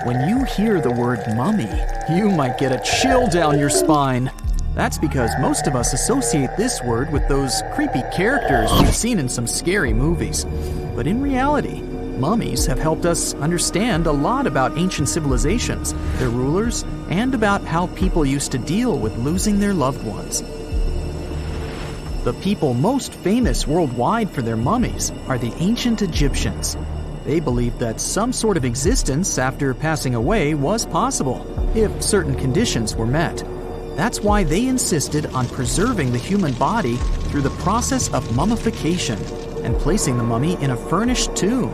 When you hear the word mummy, you might get a chill down your spine. That's because most of us associate this word with those creepy characters we've seen in some scary movies. But in reality, mummies have helped us understand a lot about ancient civilizations, their rulers, and about how people used to deal with losing their loved ones. The people most famous worldwide for their mummies are the ancient Egyptians. They believed that some sort of existence after passing away was possible, if certain conditions were met. That's why they insisted on preserving the human body through the process of mummification and placing the mummy in a furnished tomb,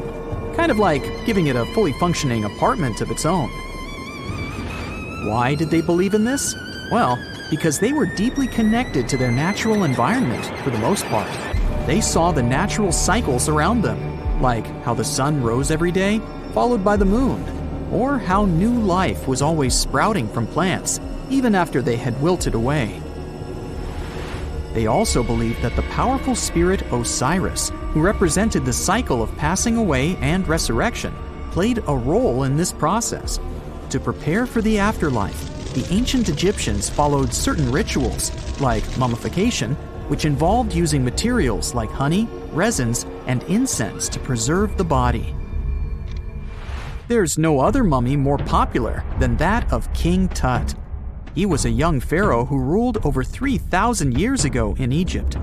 kind of like giving it a fully functioning apartment of its own. Why did they believe in this? Well, because they were deeply connected to their natural environment for the most part. They saw the natural cycles around them, like how the sun rose every day, followed by the moon, or how new life was always sprouting from plants, even after they had wilted away. They also believed that the powerful spirit Osiris, who represented the cycle of passing away and resurrection, played a role in this process. To prepare for the afterlife, the ancient Egyptians followed certain rituals, like mummification, which involved using materials like honey, resins, and incense to preserve the body. There's no other mummy more popular than that of King Tut. He was a young pharaoh who ruled over 3,000 years ago in Egypt.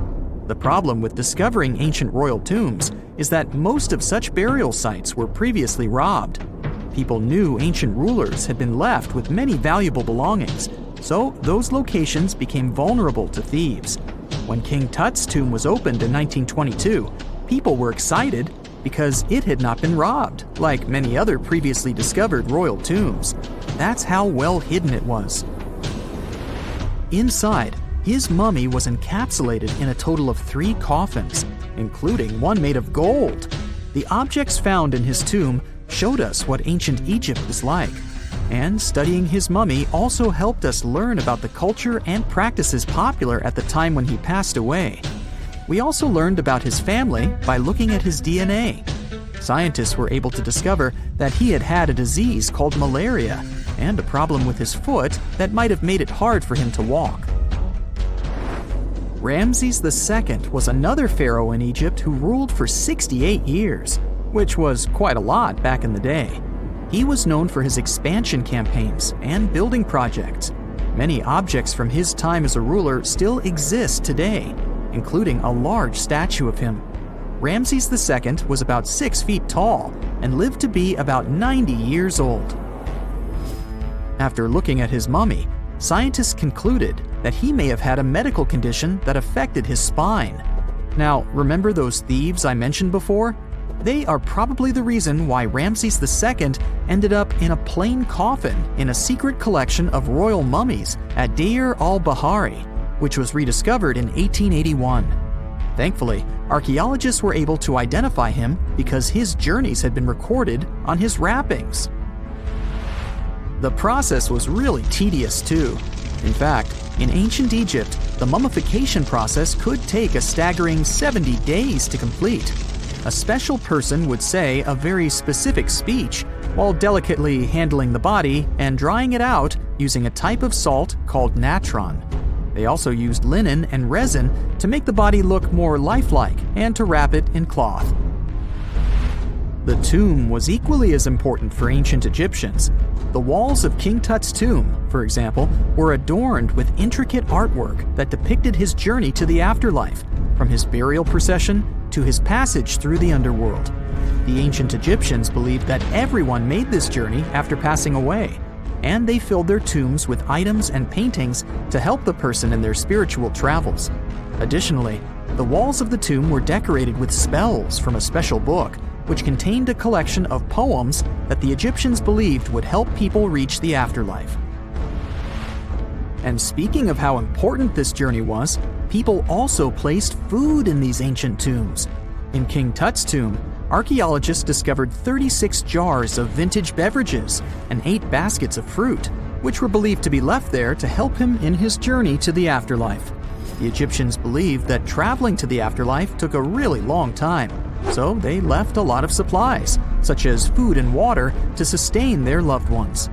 The problem with discovering ancient royal tombs is that most of such burial sites were previously robbed. People knew ancient rulers had been left with many valuable belongings, so those locations became vulnerable to thieves. When King Tut's tomb was opened in 1922, people were excited because it had not been robbed, like many other previously discovered royal tombs. That's how well hidden it was. Inside, his mummy was encapsulated in a total of 3 coffins, including one made of gold. The objects found in his tomb showed us what ancient Egypt was like, and studying his mummy also helped us learn about the culture and practices popular at the time when he passed away. We also learned about his family by looking at his DNA. Scientists were able to discover that he had had a disease called malaria and a problem with his foot that might have made it hard for him to walk. Ramses II was another pharaoh in Egypt who ruled for 68 years, which was quite a lot back in the day. He was known for his expansion campaigns and building projects. Many objects from his time as a ruler still exist today, including a large statue of him. Ramses II was about 6 feet tall and lived to be about 90 years old. After looking at his mummy, scientists concluded that he may have had a medical condition that affected his spine. Now, remember those thieves I mentioned before? They are probably the reason why Ramses II ended up in a plain coffin in a secret collection of royal mummies at Deir al-Bahari, which was rediscovered in 1881. Thankfully, archaeologists were able to identify him because his journeys had been recorded on his wrappings. The process was really tedious too. In fact, in ancient Egypt, the mummification process could take a staggering 70 days to complete. A special person would say a very specific speech while delicately handling the body and drying it out using a type of salt called natron. They also used linen and resin to make the body look more lifelike and to wrap it in cloth. The tomb was equally as important for ancient Egyptians. The walls of King Tut's tomb, for example, were adorned with intricate artwork that depicted his journey to the afterlife, from his burial procession to his passage through the underworld. The ancient Egyptians believed that everyone made this journey after passing away, and they filled their tombs with items and paintings to help the person in their spiritual travels. Additionally, the walls of the tomb were decorated with spells from a special book, which contained a collection of poems that the Egyptians believed would help people reach the afterlife. And speaking of how important this journey was, people also placed food in these ancient tombs. In King Tut's tomb, archaeologists discovered 36 jars of vintage beverages and 8 baskets of fruit, which were believed to be left there to help him in his journey to the afterlife. The Egyptians believed that traveling to the afterlife took a really long time, so they left a lot of supplies, such as food and water, to sustain their loved ones.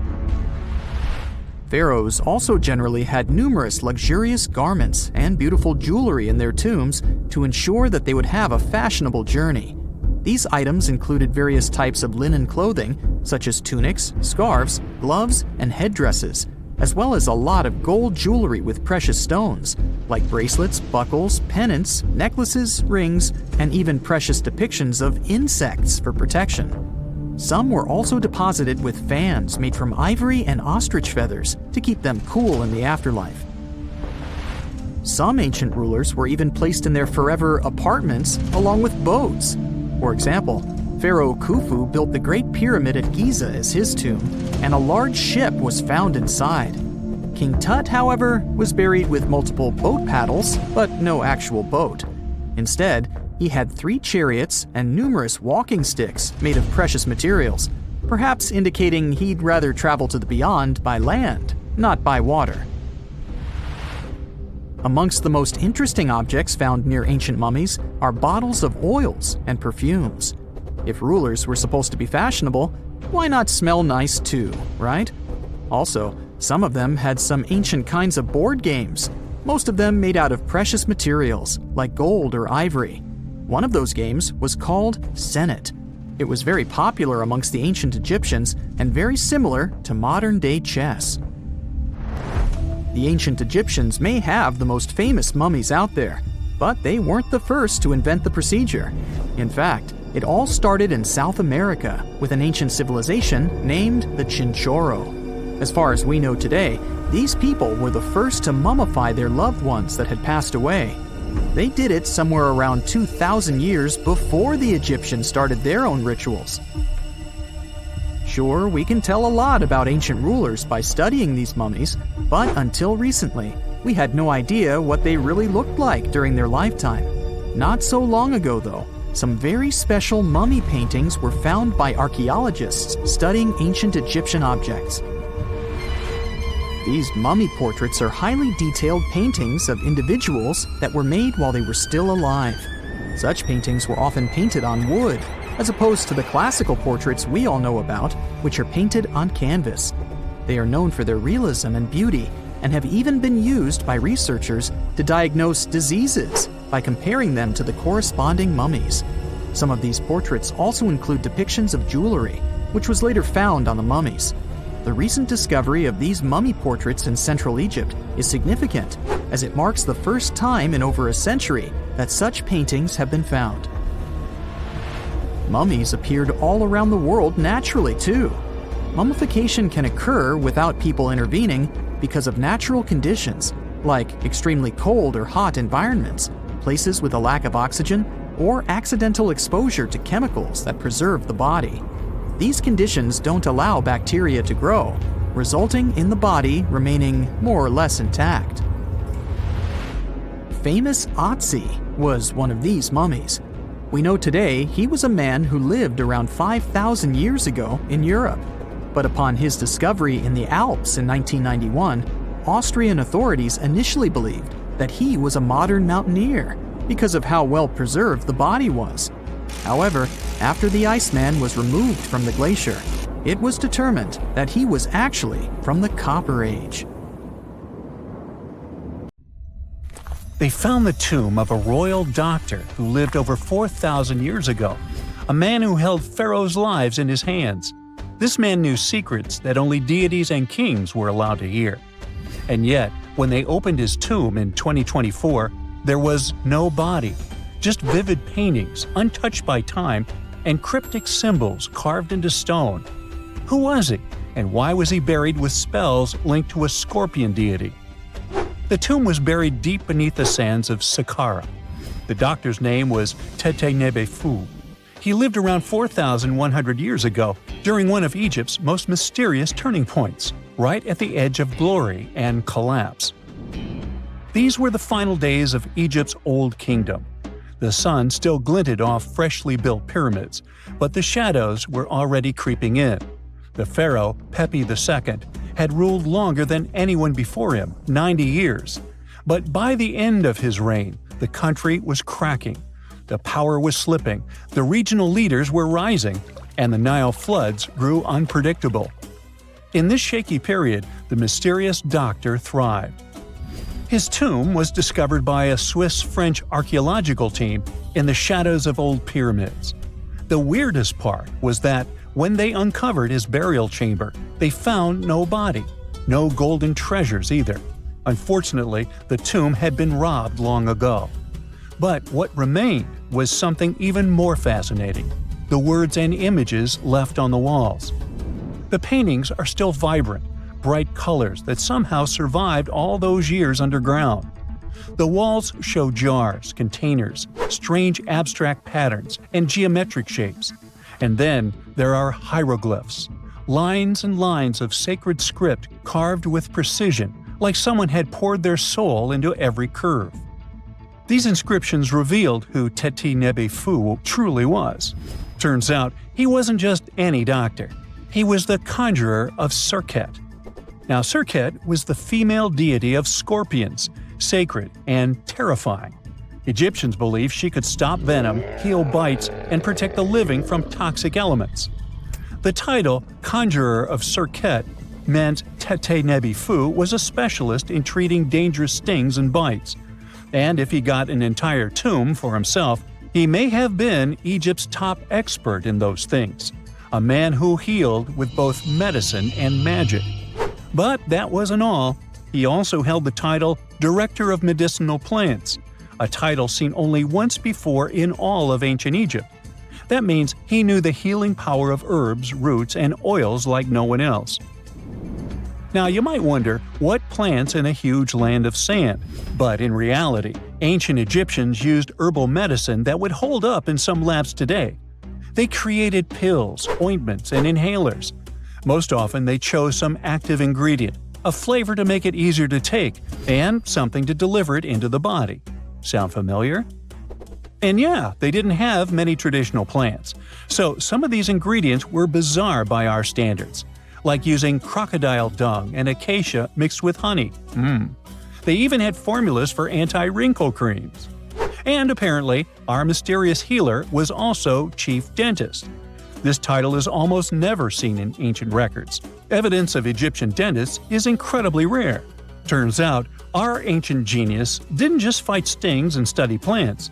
Pharaohs also generally had numerous luxurious garments and beautiful jewelry in their tombs to ensure that they would have a fashionable journey. These items included various types of linen clothing, such as tunics, scarves, gloves, and headdresses, as well as a lot of gold jewelry with precious stones, like bracelets, buckles, pendants, necklaces, rings, and even precious depictions of insects for protection. Some were also deposited with fans made from ivory and ostrich feathers to keep them cool in the afterlife. Some ancient rulers were even placed in their forever apartments along with boats. For example, Pharaoh Khufu built the Great Pyramid at Giza as his tomb, and a large ship was found inside. King Tut, however, was buried with multiple boat paddles, but no actual boat. Instead, he had 3 chariots and numerous walking sticks made of precious materials, perhaps indicating he'd rather travel to the beyond by land, not by water. Amongst the most interesting objects found near ancient mummies are bottles of oils and perfumes. If rulers were supposed to be fashionable, why not smell nice too, right? Also, some of them had some ancient kinds of board games, most of them made out of precious materials like gold or ivory. One of those games was called Senet. It was very popular amongst the ancient Egyptians and very similar to modern-day chess. The ancient Egyptians may have the most famous mummies out there, but they weren't the first to invent the procedure. In fact, it all started in South America with an ancient civilization named the Chinchorro. As far as we know today, these people were the first to mummify their loved ones that had passed away. They did it somewhere around 2,000 years before the Egyptians started their own rituals. Sure, we can tell a lot about ancient rulers by studying these mummies, but until recently, we had no idea what they really looked like during their lifetime. Not so long ago, though, some very special mummy paintings were found by archaeologists studying ancient Egyptian objects. These mummy portraits are highly detailed paintings of individuals that were made while they were still alive. Such paintings were often painted on wood, as opposed to the classical portraits we all know about, which are painted on canvas. They are known for their realism and beauty, and have even been used by researchers to diagnose diseases by comparing them to the corresponding mummies. Some of these portraits also include depictions of jewelry, which was later found on the mummies. The recent discovery of these mummy portraits in Central Egypt is significant, as it marks the first time in over a century that such paintings have been found. Mummies appeared all around the world naturally, too. Mummification can occur without people intervening because of natural conditions, like extremely cold or hot environments, places with a lack of oxygen, or accidental exposure to chemicals that preserve the body. These conditions don't allow bacteria to grow, resulting in the body remaining more or less intact. Famous Otzi was one of these mummies. We know today he was a man who lived around 5,000 years ago in Europe. But upon his discovery in the Alps in 1991, Austrian authorities initially believed that he was a modern mountaineer because of how well preserved the body was. However, after the Iceman was removed from the glacier, it was determined that he was actually from the Copper Age. They found the tomb of a royal doctor who lived over 4,000 years ago, a man who held pharaohs' lives in his hands. This man knew secrets that only deities and kings were allowed to hear. And yet, when they opened his tomb in 2024, there was no body, just vivid paintings, untouched by time, and cryptic symbols carved into stone. Who was he, and why was he buried with spells linked to a scorpion deity? The tomb was buried deep beneath the sands of Saqqara. The doctor's name was Tete Nebefu. He lived around 4,100 years ago during one of Egypt's most mysterious turning points, right at the edge of glory and collapse. These were the final days of Egypt's Old Kingdom. The sun still glinted off freshly built pyramids, but the shadows were already creeping in. The pharaoh, Pepi II, had ruled longer than anyone before him, 90 years. But by the end of his reign, the country was cracking. The power was slipping, the regional leaders were rising, and the Nile floods grew unpredictable. In this shaky period, the mysterious doctor thrived. His tomb was discovered by a Swiss-French archaeological team in the shadows of old pyramids. The weirdest part was that when they uncovered his burial chamber, they found no body, no golden treasures either. Unfortunately, the tomb had been robbed long ago. But what remained was something even more fascinating: the words and images left on the walls. The paintings are still vibrant, bright colors that somehow survived all those years underground. The walls show jars, containers, strange abstract patterns, and geometric shapes. And then there are hieroglyphs, lines and lines of sacred script carved with precision, like someone had poured their soul into every curve. These inscriptions revealed who Teti Nebi Fu truly was. Turns out, he wasn't just any doctor. He was the conjurer of Serket. Now, Serket was the female deity of scorpions, sacred and terrifying. Egyptians believed she could stop venom, heal bites, and protect the living from toxic elements. The title, Conjurer of Serket, meant Teti Nebi Fu was a specialist in treating dangerous stings and bites. And if he got an entire tomb for himself, he may have been Egypt's top expert in those things, a man who healed with both medicine and magic. But that wasn't all. He also held the title Director of Medicinal Plants, a title seen only once before in all of ancient Egypt. That means he knew the healing power of herbs, roots, and oils like no one else. Now, you might wonder, what plants in a huge land of sand? But in reality, ancient Egyptians used herbal medicine that would hold up in some labs today. They created pills, ointments, and inhalers. Most often, they chose some active ingredient, a flavor to make it easier to take, and something to deliver it into the body. Sound familiar? And yeah, they didn't have many traditional plants, so some of these ingredients were bizarre by our standards, like using crocodile dung and acacia mixed with honey. They even had formulas for anti-wrinkle creams. And apparently, our mysterious healer was also chief dentist. This title is almost never seen in ancient records. Evidence of Egyptian dentists is incredibly rare. Turns out, our ancient genius didn't just fight stings and study plants.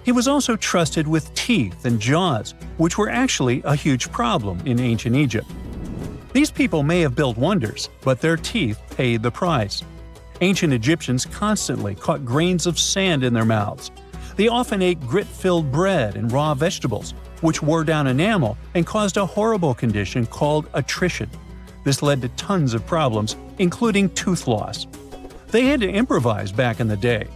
He was also trusted with teeth and jaws, which were actually a huge problem in ancient Egypt. These people may have built wonders, but their teeth paid the price. Ancient Egyptians constantly caught grains of sand in their mouths. They often ate grit-filled bread and raw vegetables, which wore down enamel and caused a horrible condition called attrition. This led to tons of problems, including tooth loss. They had to improvise back in the day.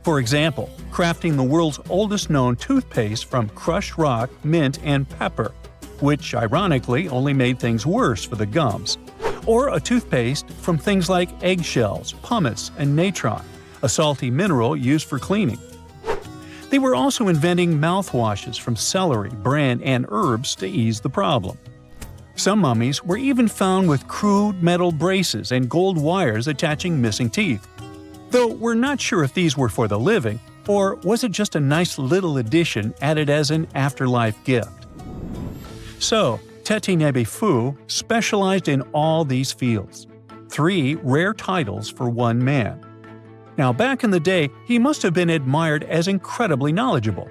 For example, crafting the world's oldest known toothpaste from crushed rock, mint, and pepper, which ironically only made things worse for the gums. Or a toothpaste from things like eggshells, pumice, and natron, a salty mineral used for cleaning. They were also inventing mouthwashes from celery, bran, and herbs to ease the problem. Some mummies were even found with crude metal braces and gold wires attaching missing teeth. Though we're not sure if these were for the living, or was it just a nice little addition added as an afterlife gift. So, Teti Nebi Fu specialized in all these fields. 3 rare titles for one man. Now, back in the day, he must have been admired as incredibly knowledgeable.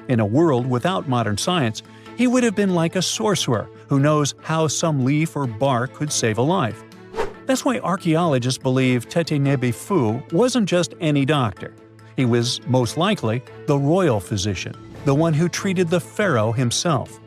In a world without modern science, he would have been like a sorcerer who knows how some leaf or bark could save a life. That's why archaeologists believe Teti Nebi Fu wasn't just any doctor. He was, most likely, the royal physician, the one who treated the pharaoh himself.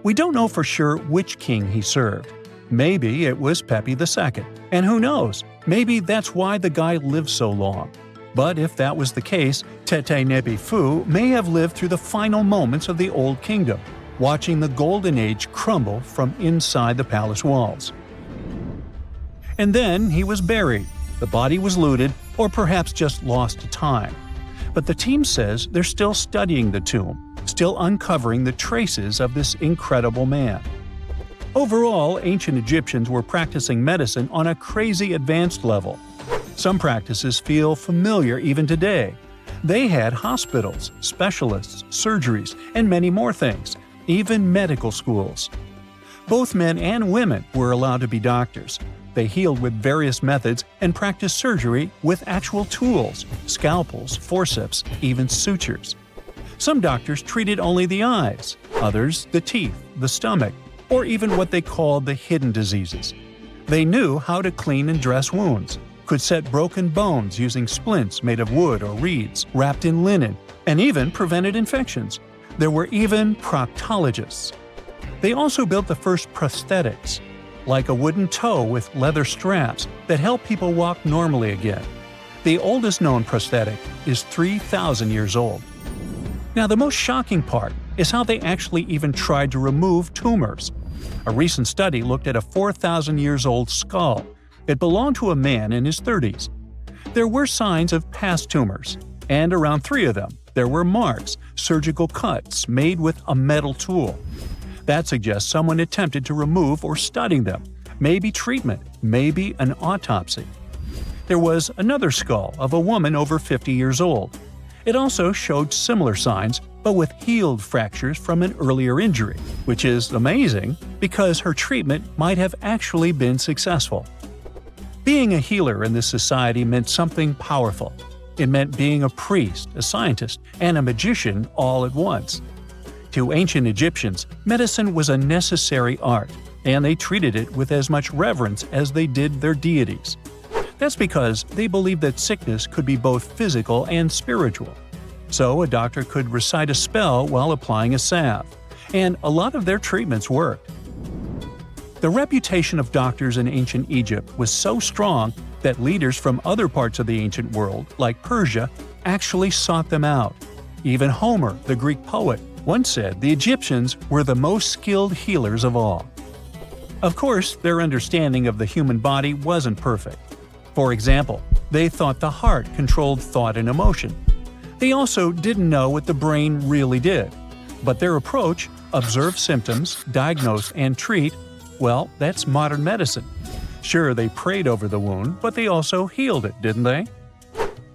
We don't know for sure which king he served. Maybe it was Pepi II, and who knows, maybe that's why the guy lived so long. But if that was the case, Teti Nebi Fu may have lived through the final moments of the Old Kingdom, watching the Golden Age crumble from inside the palace walls. And then he was buried. The body was looted, or perhaps just lost to time. But the team says they're still studying the tomb, still uncovering the traces of this incredible man. Overall, ancient Egyptians were practicing medicine on a crazy advanced level. Some practices feel familiar even today. They had hospitals, specialists, surgeries, and many more things. even medical schools. Both men and women were allowed to be doctors. They healed with various methods and practiced surgery with actual tools, scalpels, forceps, even sutures. Some doctors treated only the eyes, others the teeth, the stomach, or even what they called the hidden diseases. They knew how to clean and dress wounds, could set broken bones using splints made of wood or reeds wrapped in linen, and even prevented infections. There were even proctologists. They also built the first prosthetics, like a wooden toe with leather straps that help people walk normally again. The oldest known prosthetic is 3,000 years old. Now, the most shocking part is how they actually even tried to remove tumors. A recent study looked at a 4,000 years old skull. It belonged to a man in his 30s. There were signs of past tumors, and around 3 of them, there were marks, surgical cuts made with a metal tool. That suggests someone attempted to remove or study them, maybe treatment, maybe an autopsy. There was another skull of a woman over 50 years old. It also showed similar signs, but with healed fractures from an earlier injury, which is amazing because her treatment might have actually been successful. Being a healer in this society meant something powerful. It meant being a priest, a scientist, and a magician all at once. To ancient Egyptians, medicine was a necessary art, and they treated it with as much reverence as they did their deities. That's because they believed that sickness could be both physical and spiritual. So a doctor could recite a spell while applying a salve, and a lot of their treatments worked. The reputation of doctors in ancient Egypt was so strong that leaders from other parts of the ancient world, like Persia, actually sought them out. Even Homer, the Greek poet, once said the Egyptians were the most skilled healers of all. Of course, their understanding of the human body wasn't perfect. For example, they thought the heart controlled thought and emotion. They also didn't know what the brain really did. But their approach, observe symptoms, diagnose, and treat, well, that's modern medicine. Sure, they prayed over the wound, but they also healed it, didn't they?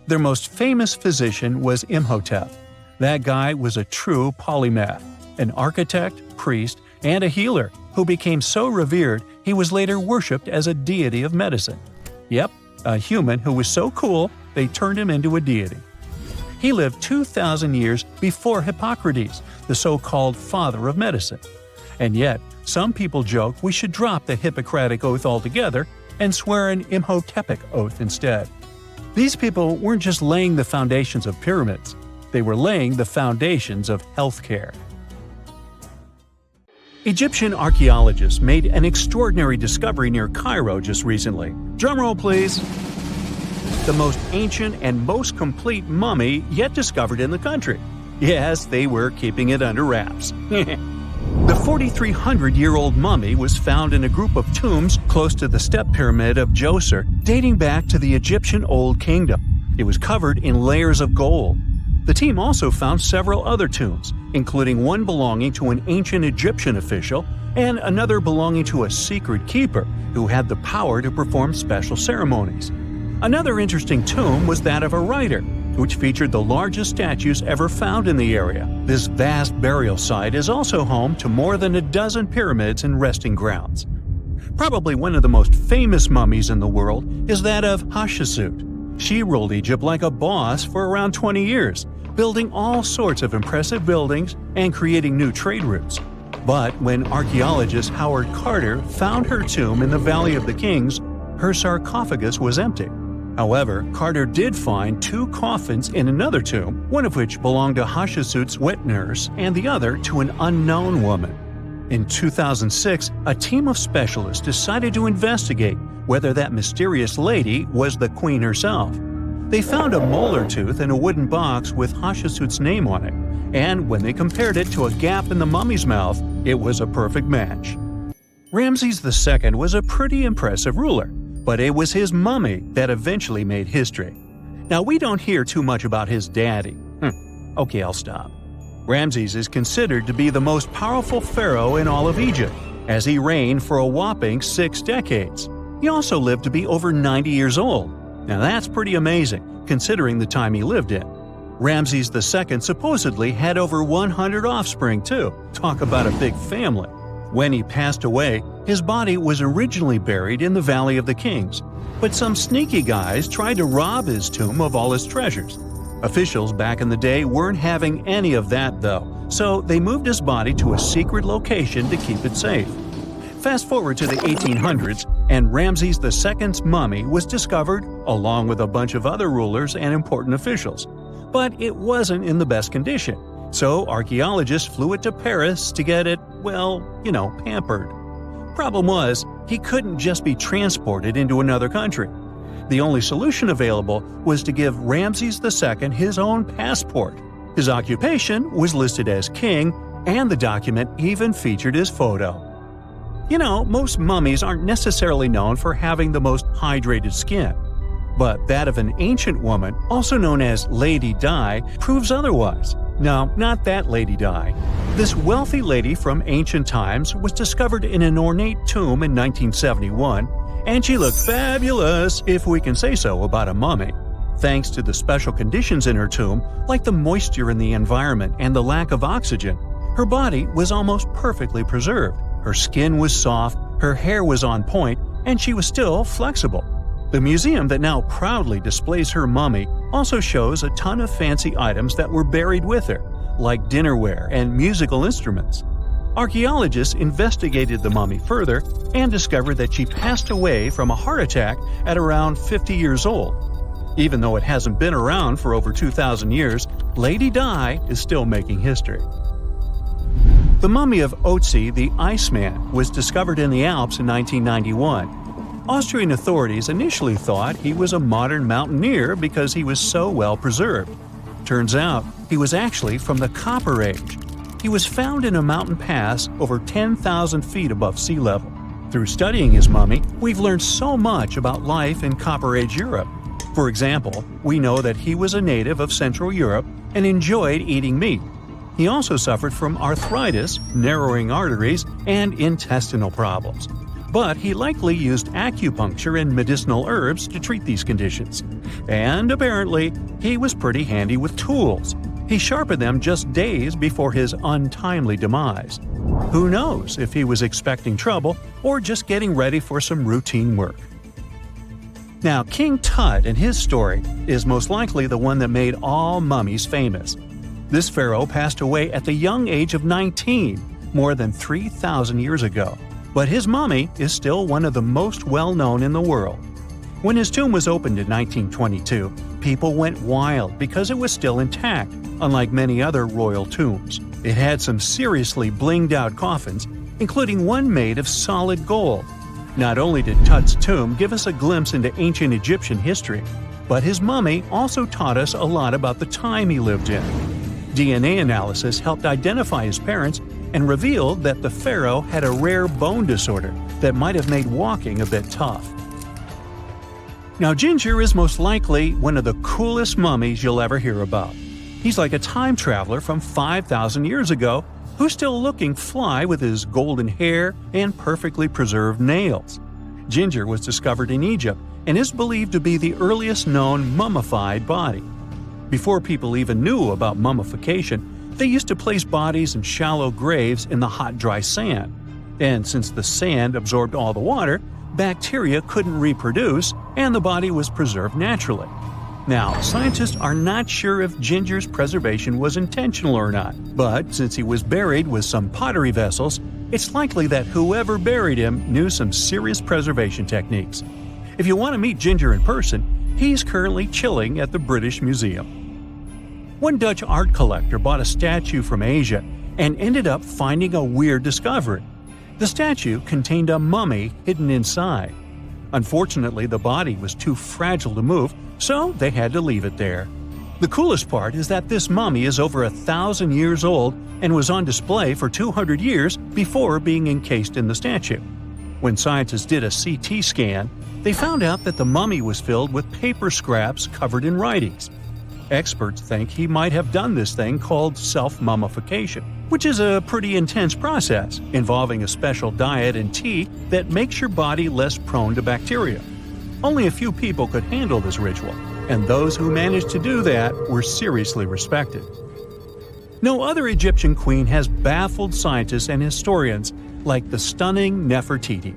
Their most famous physician was Imhotep. That guy was a true polymath, an architect, priest, and a healer who became so revered he was later worshipped as a deity of medicine. Yep, a human who was so cool they turned him into a deity. He lived 2,000 years before Hippocrates, the so-called father of medicine. And yet, some people joke we should drop the Hippocratic Oath altogether and swear an Imhotepic oath instead. These people weren't just laying the foundations of pyramids, they were laying the foundations of healthcare. Egyptian archaeologists made an extraordinary discovery near Cairo just recently. Drumroll, please. The most ancient and most complete mummy yet discovered in the country. Yes, they were keeping it under wraps. The 4,300-year-old mummy was found in a group of tombs close to the Step Pyramid of Djoser, dating back to the Egyptian Old Kingdom. It was covered in layers of gold. The team also found several other tombs, including one belonging to an ancient Egyptian official and another belonging to a secret keeper who had the power to perform special ceremonies. Another interesting tomb was that of a writer, which featured the largest statues ever found in the area. This vast burial site is also home to more than a dozen pyramids and resting grounds. Probably one of the most famous mummies in the world is that of Hatshepsut. She ruled Egypt like a boss for around 20 years, building all sorts of impressive buildings and creating new trade routes. But when archaeologist Howard Carter found her tomb in the Valley of the Kings, her sarcophagus was empty. However, Carter did find 2 coffins in another tomb, one of which belonged to Hatshepsut's wet nurse and the other to an unknown woman. In 2006, a team of specialists decided to investigate whether that mysterious lady was the queen herself. They found a molar tooth in a wooden box with Hatshepsut's name on it, and when they compared it to a gap in the mummy's mouth, it was a perfect match. Ramses II was a pretty impressive ruler, but it was his mummy that eventually made history. Now, we don't hear too much about his daddy. Okay, I'll stop. Ramses is considered to be the most powerful pharaoh in all of Egypt, as he reigned for a whopping 6 decades. He also lived to be over 90 years old. Now that's pretty amazing, considering the time he lived in. Ramses II supposedly had over 100 offspring too. Talk about a big family. When he passed away, his body was originally buried in the Valley of the Kings, but some sneaky guys tried to rob his tomb of all his treasures. Officials back in the day weren't having any of that though, so they moved his body to a secret location to keep it safe. Fast forward to the 1800s, and Ramses II's mummy was discovered along with a bunch of other rulers and important officials. But it wasn't in the best condition, so archaeologists flew it to Paris to get it, well, pampered. Problem was, he couldn't just be transported into another country. The only solution available was to give Ramses II his own passport. His occupation was listed as king, and the document even featured his photo. Most mummies aren't necessarily known for having the most hydrated skin. But that of an ancient woman, also known as Lady Di, proves otherwise. No, not that Lady Di. This wealthy lady from ancient times was discovered in an ornate tomb in 1971, and she looked fabulous, if we can say so about a mummy. Thanks to the special conditions in her tomb, like the moisture in the environment and the lack of oxygen, her body was almost perfectly preserved. Her skin was soft, her hair was on point, and she was still flexible. The museum that now proudly displays her mummy also shows a ton of fancy items that were buried with her, like dinnerware and musical instruments. Archaeologists investigated the mummy further and discovered that she passed away from a heart attack at around 50 years old. Even though it hasn't been around for over 2,000 years, Lady Di is still making history. The mummy of Otzi the Iceman was discovered in the Alps in 1991. Austrian authorities initially thought he was a modern mountaineer because he was so well preserved. Turns out, he was actually from the Copper Age. He was found in a mountain pass over 10,000 feet above sea level. Through studying his mummy, we've learned so much about life in Copper Age Europe. For example, we know that he was a native of Central Europe and enjoyed eating meat. He also suffered from arthritis, narrowing arteries, and intestinal problems. But he likely used acupuncture and medicinal herbs to treat these conditions. And apparently, he was pretty handy with tools. He sharpened them just days before his untimely demise. Who knows if he was expecting trouble or just getting ready for some routine work. Now, King Tut and his story is most likely the one that made all mummies famous. This pharaoh passed away at the young age of 19, more than 3,000 years ago. But his mummy is still one of the most well-known in the world. When his tomb was opened in 1922, people went wild because it was still intact, unlike many other royal tombs. It had some seriously blinged-out coffins, including one made of solid gold. Not only did Tut's tomb give us a glimpse into ancient Egyptian history, but his mummy also taught us a lot about the time he lived in. DNA analysis helped identify his parents and revealed that the pharaoh had a rare bone disorder that might have made walking a bit tough. Now, Ginger is most likely one of the coolest mummies you'll ever hear about. He's like a time traveler from 5,000 years ago who's still looking fly with his golden hair and perfectly preserved nails. Ginger was discovered in Egypt and is believed to be the earliest known mummified body. Before people even knew about mummification, they used to place bodies in shallow graves in the hot, dry sand. And since the sand absorbed all the water, bacteria couldn't reproduce and the body was preserved naturally. Now, scientists are not sure if Ginger's preservation was intentional or not, but since he was buried with some pottery vessels, it's likely that whoever buried him knew some serious preservation techniques. If you want to meet Ginger in person, he's currently chilling at the British Museum. One Dutch art collector bought a statue from Asia and ended up finding a weird discovery. The statue contained a mummy hidden inside. Unfortunately, the body was too fragile to move, so they had to leave it there. The coolest part is that this mummy is over 1,000 years old and was on display for 200 years before being encased in the statue. When scientists did a CT scan, they found out that the mummy was filled with paper scraps covered in writings. Experts think he might have done this thing called self-mummification, which is a pretty intense process involving a special diet and tea that makes your body less prone to bacteria. Only a few people could handle this ritual. and those who managed to do that were seriously respected. No other Egyptian queen has baffled scientists and historians like the stunning Nefertiti.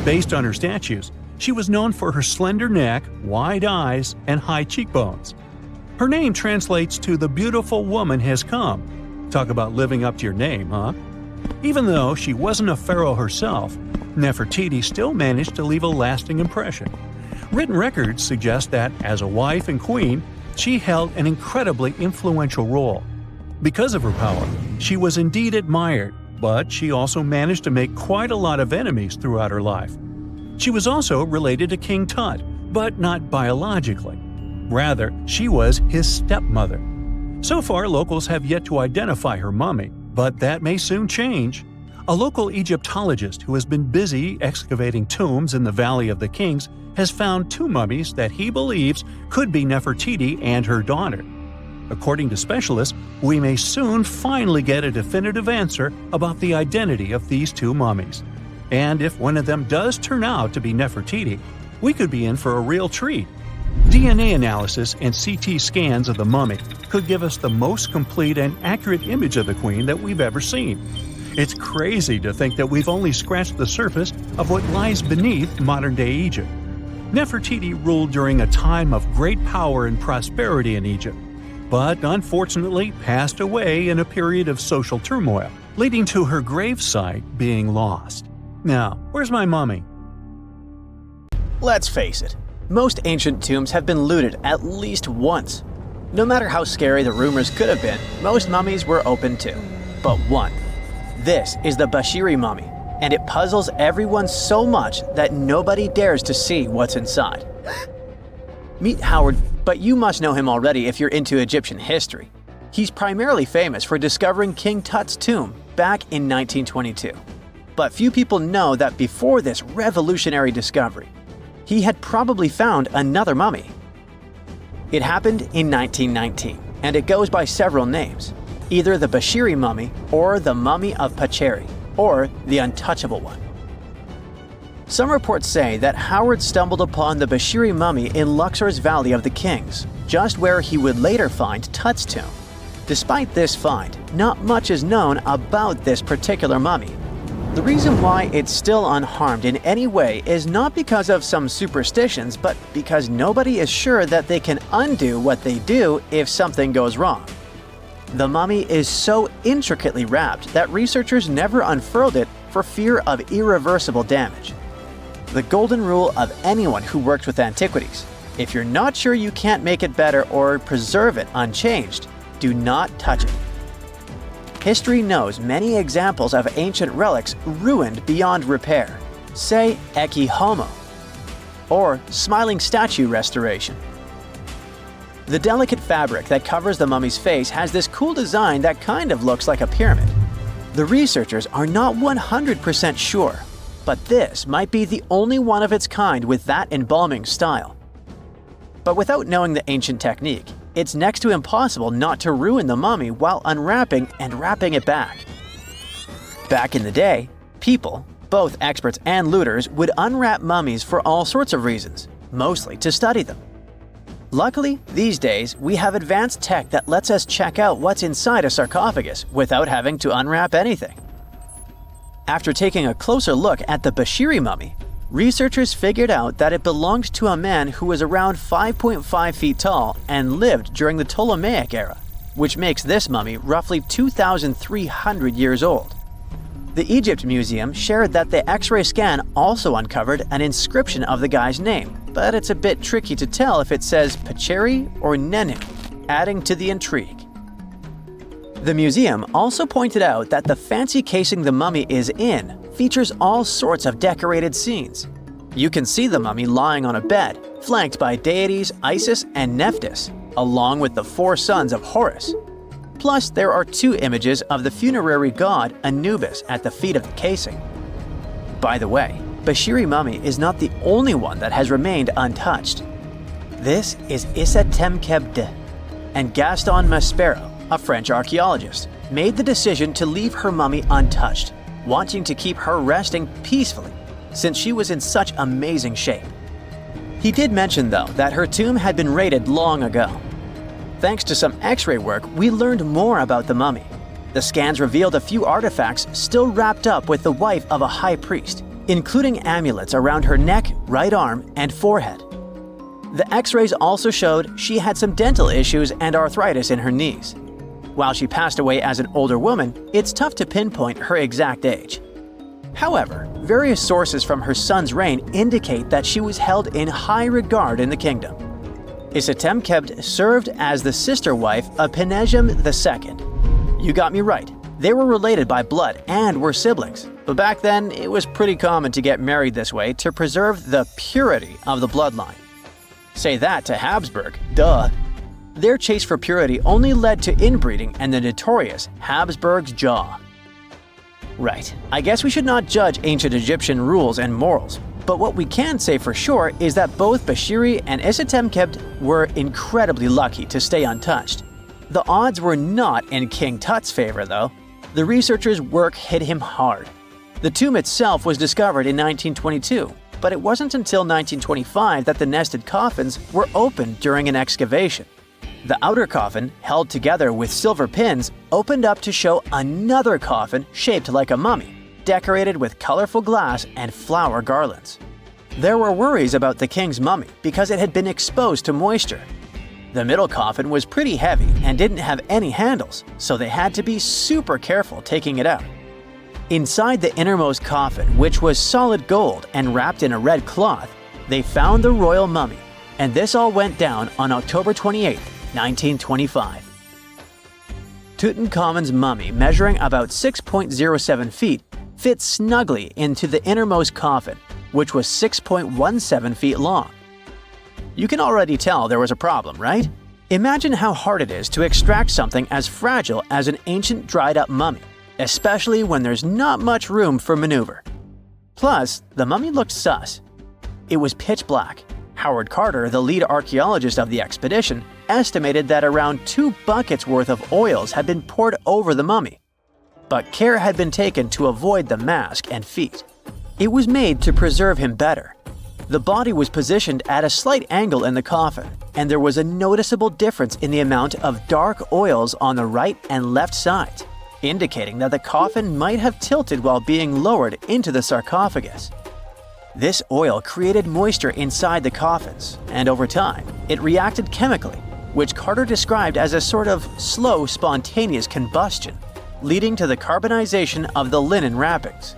Based on her statues, she was known for her slender neck, wide eyes, and high cheekbones. Her name translates to "the beautiful woman has come." Talk about living up to your name, huh? Even though she wasn't a pharaoh herself, Nefertiti still managed to leave a lasting impression. Written records suggest that, as a wife and queen, she held an incredibly influential role. Because of her power, she was indeed admired, but she also managed to make quite a lot of enemies throughout her life. She was also related to King Tut, but not biologically. Rather, she was his stepmother. So far, locals have yet to identify her mummy, but that may soon change. A local Egyptologist who has been busy excavating tombs in the Valley of the Kings has found two mummies that he believes could be Nefertiti and her daughter. According to specialists, we may soon finally get a definitive answer about the identity of these two mummies. And if one of them does turn out to be Nefertiti, we could be in for a real treat. DNA analysis and CT scans of the mummy could give us the most complete and accurate image of the queen that we've ever seen. It's crazy to think that we've only scratched the surface of what lies beneath modern-day Egypt. Nefertiti ruled during a time of great power and prosperity in Egypt, but unfortunately passed away in a period of social turmoil, leading to her gravesite being lost. Now, where's my mummy? Let's face it, most ancient tombs have been looted at least once. No matter how scary the rumors could have been, most mummies were open too. But one. This is the Bashiri mummy, and it puzzles everyone so much that nobody dares to see what's inside. Meet Howard, but you must know him already if you're into Egyptian history. He's primarily famous for discovering King Tut's tomb back in 1922. But few people know that before this revolutionary discovery, he had probably found another mummy. It happened in 1919, and it goes by several names, either the Bashiri mummy or the Mummy of Pacheri, or the Untouchable One. Some reports say that Howard stumbled upon the Bashiri mummy in Luxor's Valley of the Kings, just where he would later find Tut's tomb. Despite this find, not much is known about this particular mummy. The reason why it's still unharmed in any way is not because of some superstitions, but because nobody is sure that they can undo what they do if something goes wrong. The mummy is so intricately wrapped that researchers never unfurled it for fear of irreversible damage. The golden rule of anyone who worked with antiquities: if you're not sure you can't make it better or preserve it unchanged, do not touch it. History knows many examples of ancient relics ruined beyond repair, say Ecce Homo, or smiling statue restoration. The delicate fabric that covers the mummy's face has this cool design that kind of looks like a pyramid. The researchers are not 100% sure, but this might be the only one of its kind with that embalming style. But without knowing the ancient technique, it's next to impossible not to ruin the mummy while unwrapping and wrapping it back. Back in the day, people, both experts and looters, would unwrap mummies for all sorts of reasons, mostly to study them. Luckily, these days, we have advanced tech that lets us check out what's inside a sarcophagus without having to unwrap anything. After taking a closer look at the Bashiri mummy, researchers figured out that it belonged to a man who was around 5.5 feet tall and lived during the Ptolemaic era, which makes this mummy roughly 2,300 years old. The Egypt Museum shared that the X-ray scan also uncovered an inscription of the guy's name, but it's a bit tricky to tell if it says Pacheri or Nenu, adding to the intrigue. The museum also pointed out that the fancy casing the mummy is in features all sorts of decorated scenes. You can see the mummy lying on a bed, flanked by deities Isis and Nephthys, along with the four sons of Horus. Plus, there are two images of the funerary god Anubis at the feet of the casing. By the way, Bashiri mummy is not the only one that has remained untouched. This is Issa Temkebde, and Gaston Maspero, a French archaeologist, made the decision to leave her mummy untouched, wanting to keep her resting peacefully since she was in such amazing shape. He did mention, though, that her tomb had been raided long ago. Thanks to some X-ray work, we learned more about the mummy. The scans revealed a few artifacts still wrapped up with the wife of a high priest, including amulets around her neck, right arm, and forehead. The X-rays also showed she had some dental issues and arthritis in her knees. While she passed away as an older woman, it's tough to pinpoint her exact age. However, various sources from her son's reign indicate that she was held in high regard in the kingdom. Isitemkebet served as the sister wife of Penejam II. You got me right, they were related by blood and were siblings, but back then it was pretty common to get married this way to preserve the purity of the bloodline. Say that to Habsburg, duh. Their chase for purity only led to inbreeding and the notorious Habsburg's jaw. Right, I guess we should not judge ancient Egyptian rules and morals, but what we can say for sure is that both Bashiri and Isitemkebet were incredibly lucky to stay untouched. The odds were not in King Tut's favor, though. The researchers' work hit him hard. The tomb itself was discovered in 1922, but it wasn't until 1925 that the nested coffins were opened during an excavation. The outer coffin, held together with silver pins, opened up to show another coffin shaped like a mummy, decorated with colorful glass and flower garlands. There were worries about the king's mummy because it had been exposed to moisture. The middle coffin was pretty heavy and didn't have any handles, so they had to be super careful taking it out. Inside the innermost coffin, which was solid gold and wrapped in a red cloth, they found the royal mummy, and this all went down on October 28, 1925. Tutankhamun's mummy, measuring about 6.07 feet, fit snugly into the innermost coffin, which was 6.17 feet long. You can already tell there was a problem, right? Imagine how hard it is to extract something as fragile as an ancient dried-up mummy, especially when there's not much room for maneuver. Plus, the mummy looked sus. It was pitch black. Howard Carter, the lead archaeologist of the expedition, estimated that around 2 buckets worth of oils had been poured over the mummy. But care had been taken to avoid the mask and feet. It was made to preserve him better. The body was positioned at a slight angle in the coffin, and there was a noticeable difference in the amount of dark oils on the right and left sides, indicating that the coffin might have tilted while being lowered into the sarcophagus. This oil created moisture inside the coffins, and over time, it reacted chemically, which Carter described as a sort of slow, spontaneous combustion, leading to the carbonization of the linen wrappings.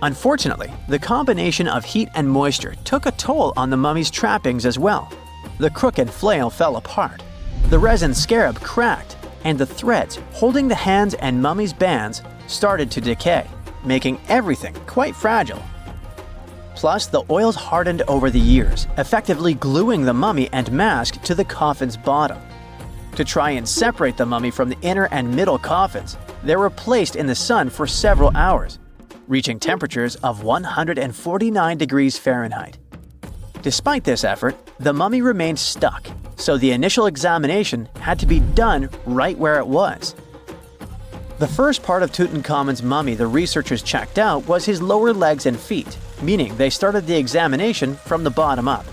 Unfortunately, the combination of heat and moisture took a toll on the mummy's trappings as well. The crook and flail fell apart, the resin scarab cracked, and the threads holding the hands and mummy's bands started to decay, making everything quite fragile. Plus, the oils hardened over the years, effectively gluing the mummy and mask to the coffin's bottom. To try and separate the mummy from the inner and middle coffins, they were placed in the sun for several hours, reaching temperatures of 149 degrees Fahrenheit. Despite this effort, the mummy remained stuck, so the initial examination had to be done right where it was. The first part of Tutankhamun's mummy the researchers checked out was his lower legs and feet, meaning they started the examination from the bottom up.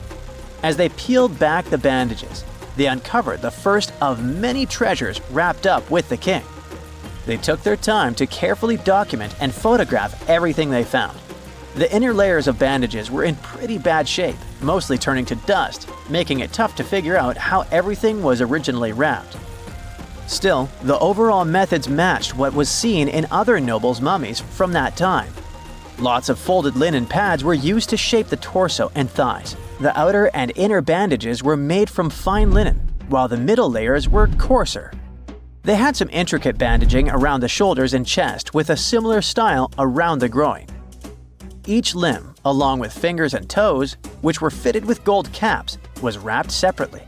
As they peeled back the bandages, they uncovered the first of many treasures wrapped up with the king. They took their time to carefully document and photograph everything they found. The inner layers of bandages were in pretty bad shape, mostly turning to dust, making it tough to figure out how everything was originally wrapped. Still, the overall methods matched what was seen in other nobles' mummies from that time. Lots of folded linen pads were used to shape the torso and thighs. The outer and inner bandages were made from fine linen, while the middle layers were coarser. They had some intricate bandaging around the shoulders and chest with a similar style around the groin. Each limb, along with fingers and toes, which were fitted with gold caps, was wrapped separately.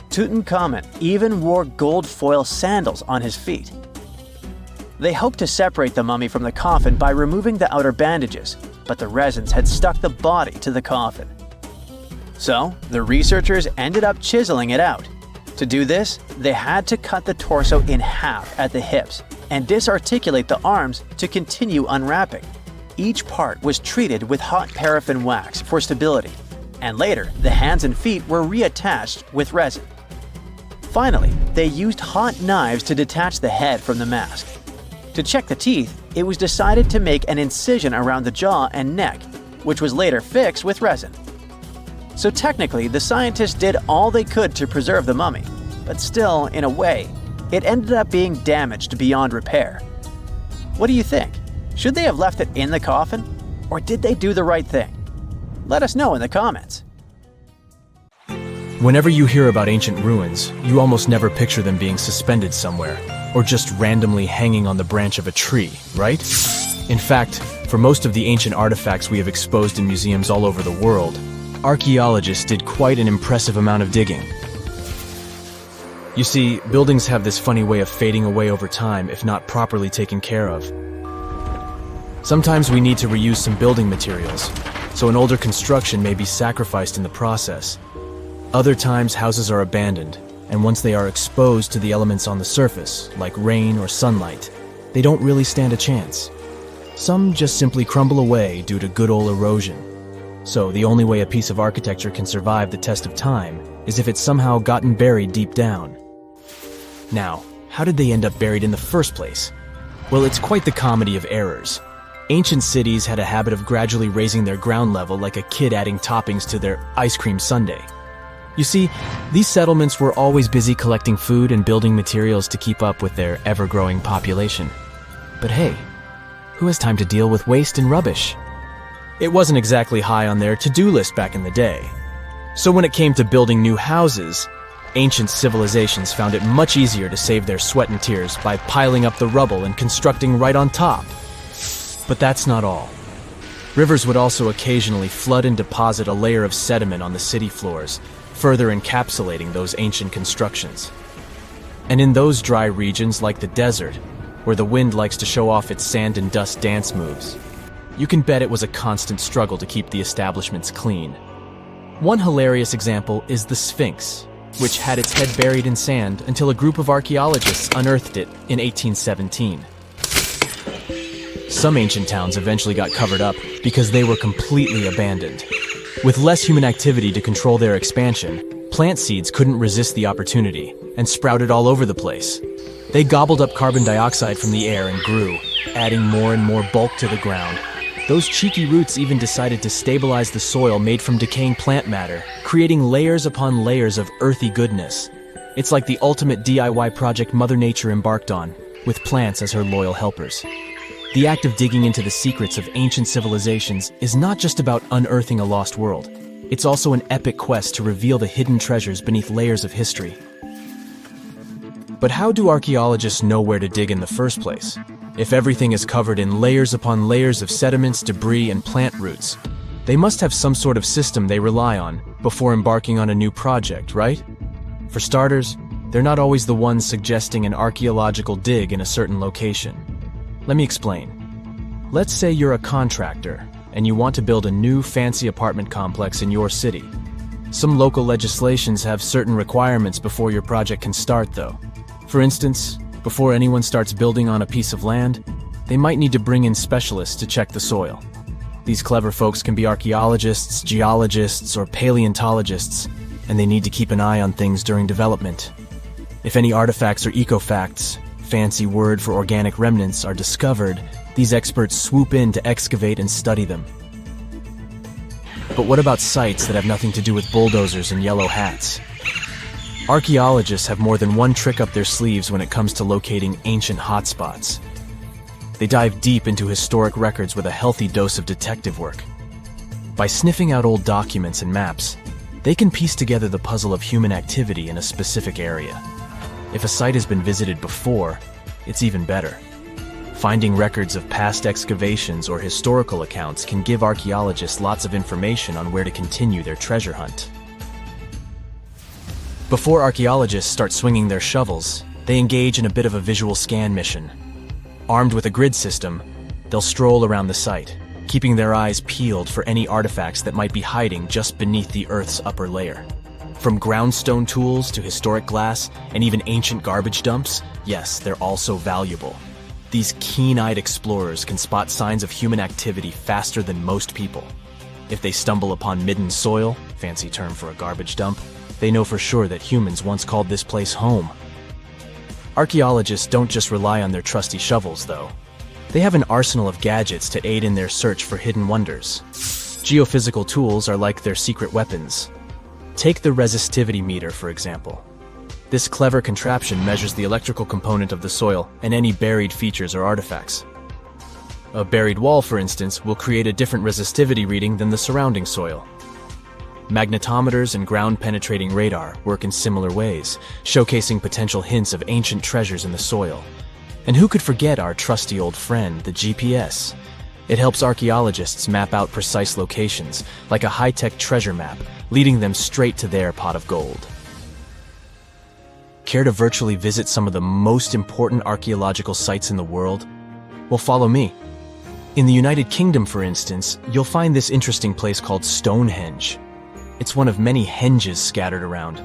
Tutankhamun even wore gold foil sandals on his feet. They hoped to separate the mummy from the coffin by removing the outer bandages, but the resins had stuck the body to the coffin. So, the researchers ended up chiseling it out. To do this, they had to cut the torso in half at the hips and disarticulate the arms to continue unwrapping. Each part was treated with hot paraffin wax for stability. and later the hands and feet were reattached with resin. Finally, they used hot knives to detach the head from the mask. To check the teeth, it was decided to make an incision around the jaw and neck, which was later fixed with resin. So technically, the scientists did all they could to preserve the mummy, but still, in a way, it ended up being damaged beyond repair. What do you think? Should they have left it in the coffin? Or did they do the right thing? Let us know in the comments. Whenever you hear about ancient ruins, you almost never picture them being suspended somewhere, or just randomly hanging on the branch of a tree, right? In fact, for most of the ancient artifacts we have exposed in museums all over the world, archaeologists did quite an impressive amount of digging. You see, buildings have this funny way of fading away over time if not properly taken care of. Sometimes we need to reuse some building materials, so an older construction may be sacrificed in the process. Other times houses are abandoned, and once they are exposed to the elements on the surface, like rain or sunlight, they don't really stand a chance. Some just simply crumble away due to good old erosion. So the only way a piece of architecture can survive the test of time is if it's somehow gotten buried deep down. Now, how did they end up buried in the first place? Well, it's quite the comedy of errors. Ancient cities had a habit of gradually raising their ground level like a kid adding toppings to their ice cream sundae. You see, these settlements were always busy collecting food and building materials to keep up with their ever-growing population. But hey, who has time to deal with waste and rubbish? It wasn't exactly high on their to-do list back in the day. So when it came to building new houses, ancient civilizations found it much easier to save their sweat and tears by piling up the rubble and constructing right on top. But that's not all. Rivers would also occasionally flood and deposit a layer of sediment on the city floors, further encapsulating those ancient constructions. And in those dry regions like the desert, where the wind likes to show off its sand and dust dance moves, you can bet it was a constant struggle to keep the establishments clean. One hilarious example is the Sphinx, which had its head buried in sand until a group of archaeologists unearthed it in 1817. Some ancient towns eventually got covered up because they were completely abandoned. With less human activity to control their expansion, plant seeds couldn't resist the opportunity and sprouted all over the place. They gobbled up carbon dioxide from the air and grew, adding more and more bulk to the ground. Those cheeky roots even decided to stabilize the soil made from decaying plant matter, creating layers upon layers of earthy goodness. It's like the ultimate DIY project Mother Nature embarked on, with plants as her loyal helpers. The act of digging into the secrets of ancient civilizations is not just about unearthing a lost world. It's also an epic quest to reveal the hidden treasures beneath layers of history. But how do archaeologists know where to dig in the first place? If everything is covered in layers upon layers of sediments, debris, and plant roots, they must have some sort of system they rely on before embarking on a new project, right? For starters, they're not always the ones suggesting an archaeological dig in a certain location. Let me explain. Let's say you're a contractor and you want to build a new fancy apartment complex in your city. Some local legislations have certain requirements before your project can start, though. For instance, before anyone starts building on a piece of land, they might need to bring in specialists to check the soil. These clever folks can be archaeologists, geologists, or paleontologists, and they need to keep an eye on things during development. If any artifacts or ecofacts, fancy word for organic remnants, are discovered, these experts swoop in to excavate and study them. But what about sites that have nothing to do with bulldozers and yellow hats? Archaeologists have more than one trick up their sleeves when it comes to locating ancient hotspots. They dive deep into historic records with a healthy dose of detective work. By sniffing out old documents and maps, they can piece together the puzzle of human activity in a specific area. If a site has been visited before, it's even better. Finding records of past excavations or historical accounts can give archaeologists lots of information on where to continue their treasure hunt. Before archaeologists start swinging their shovels, they engage in a bit of a visual scan mission. Armed with a grid system, they'll stroll around the site, keeping their eyes peeled for any artifacts that might be hiding just beneath the Earth's upper layer. From groundstone tools to historic glass and even ancient garbage dumps, yes, they're also valuable. These keen-eyed explorers can spot signs of human activity faster than most people. If they stumble upon midden soil, fancy term for a garbage dump, they know for sure that humans once called this place home. Archaeologists don't just rely on their trusty shovels, though. They have an arsenal of gadgets to aid in their search for hidden wonders. Geophysical tools are like their secret weapons. Take the resistivity meter, for example. This clever contraption measures the electrical component of the soil and any buried features or artifacts. A buried wall, for instance, will create a different resistivity reading than the surrounding soil. Magnetometers and ground-penetrating radar work in similar ways, showcasing potential hints of ancient treasures in the soil. And who could forget our trusty old friend, the GPS? It helps archaeologists map out precise locations, like a high-tech treasure map, leading them straight to their pot of gold. Care to virtually visit some of the most important archaeological sites in the world? Well, follow me. In the United Kingdom, for instance, you'll find this interesting place called Stonehenge. It's one of many henges scattered around,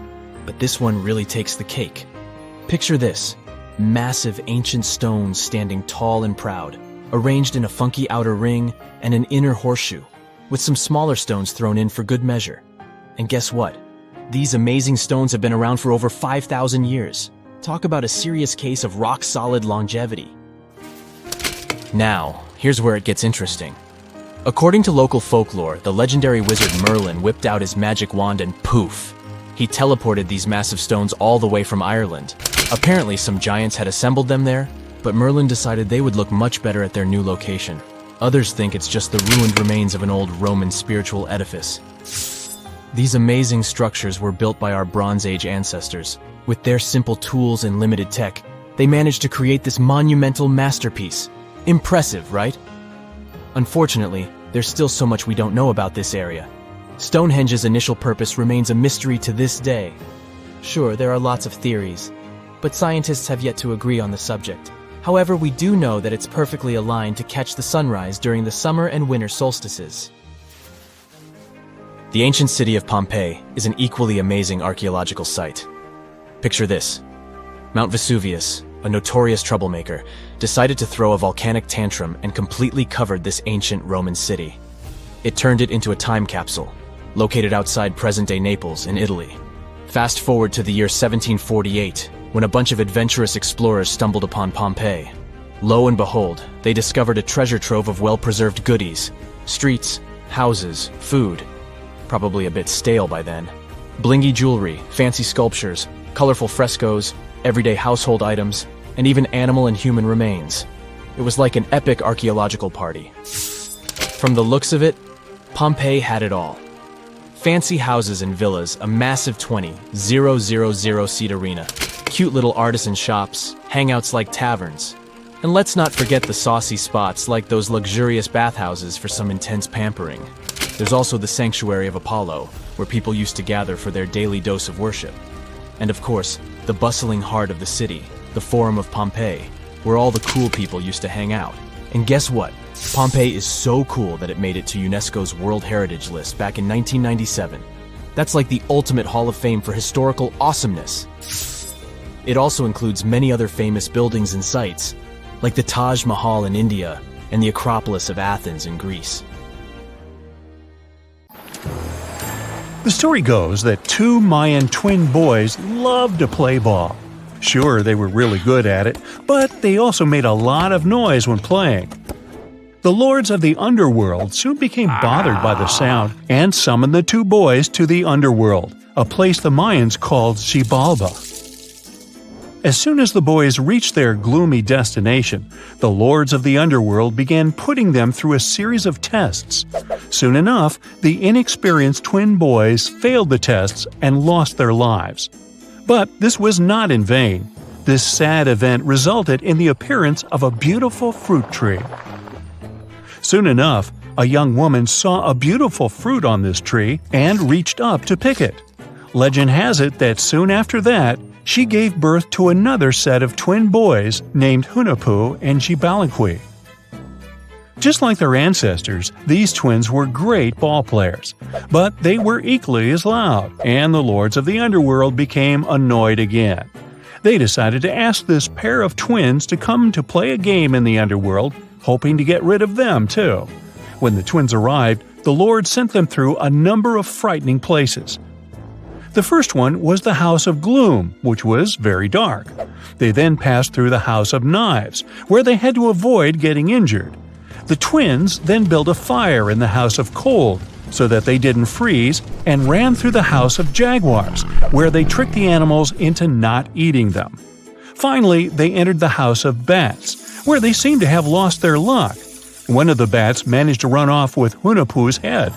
but this one really takes the cake. Picture this: massive ancient stones standing tall and proud, arranged in a funky outer ring and an inner horseshoe, with some smaller stones thrown in for good measure. And guess what? These amazing stones have been around for over 5,000 years. Talk about a serious case of rock-solid longevity. Now, here's where it gets interesting. According to local folklore, the legendary wizard Merlin whipped out his magic wand and poof! He teleported these massive stones all the way from Ireland. Apparently, some giants had assembled them there, but Merlin decided they would look much better at their new location. Others think it's just the ruined remains of an old Roman spiritual edifice. These amazing structures were built by our Bronze Age ancestors. With their simple tools and limited tech, they managed to create this monumental masterpiece. Impressive, right? Unfortunately, there's still so much we don't know about this area. Stonehenge's initial purpose remains a mystery to this day. Sure, there are lots of theories, but scientists have yet to agree on the subject. However, we do know that it's perfectly aligned to catch the sunrise during the summer and winter solstices. The ancient city of Pompeii is an equally amazing archaeological site. Picture this: Mount Vesuvius, a notorious troublemaker, decided to throw a volcanic tantrum and completely covered this ancient Roman city. It turned it into a time capsule, located outside present-day Naples in Italy. Fast forward to the year 1748, when a bunch of adventurous explorers stumbled upon Pompeii. Lo and behold, they discovered a treasure trove of well-preserved goodies: streets, houses, food. Probably a bit stale by then. Blingy jewelry, fancy sculptures, colorful frescoes, everyday household items, and even animal and human remains. It was like an epic archaeological party. From the looks of it, Pompeii had it all. Fancy houses and villas, a massive 20,000-seat arena, cute little artisan shops, hangouts like taverns. And let's not forget the saucy spots like those luxurious bathhouses for some intense pampering. There's also the Sanctuary of Apollo, where people used to gather for their daily dose of worship. And of course, the bustling heart of the city, the Forum of Pompeii, where all the cool people used to hang out. And guess what? Pompeii is so cool that it made it to UNESCO's World Heritage List back in 1997. That's like the ultimate Hall of Fame for historical awesomeness. It also includes many other famous buildings and sites, like the Taj Mahal in India and the Acropolis of Athens in Greece. The story goes that two Mayan twin boys loved to play ball. Sure, they were really good at it, but they also made a lot of noise when playing. The lords of the underworld soon became bothered by the sound and summoned the two boys to the underworld, a place the Mayans called Xibalba. As soon as the boys reached their gloomy destination, the lords of the underworld began putting them through a series of tests. Soon enough, the inexperienced twin boys failed the tests and lost their lives. But this was not in vain. This sad event resulted in the appearance of a beautiful fruit tree. Soon enough, a young woman saw a beautiful fruit on this tree and reached up to pick it. Legend has it that soon after that, she gave birth to another set of twin boys named Hunahpu and Xibalaqui. Just like their ancestors, these twins were great ball players, but they were equally as loud, and the lords of the underworld became annoyed again. They decided to ask this pair of twins to come to play a game in the underworld, hoping to get rid of them too. When the twins arrived, the Lord sent them through a number of frightening places. The first one was the House of Gloom, which was very dark. They then passed through the House of Knives, where they had to avoid getting injured. The twins then built a fire in the House of Cold, so that they didn't freeze, and ran through the House of Jaguars, where they tricked the animals into not eating them. Finally, they entered the House of Bats, where they seemed to have lost their luck. One of the bats managed to run off with Hunahpu's head.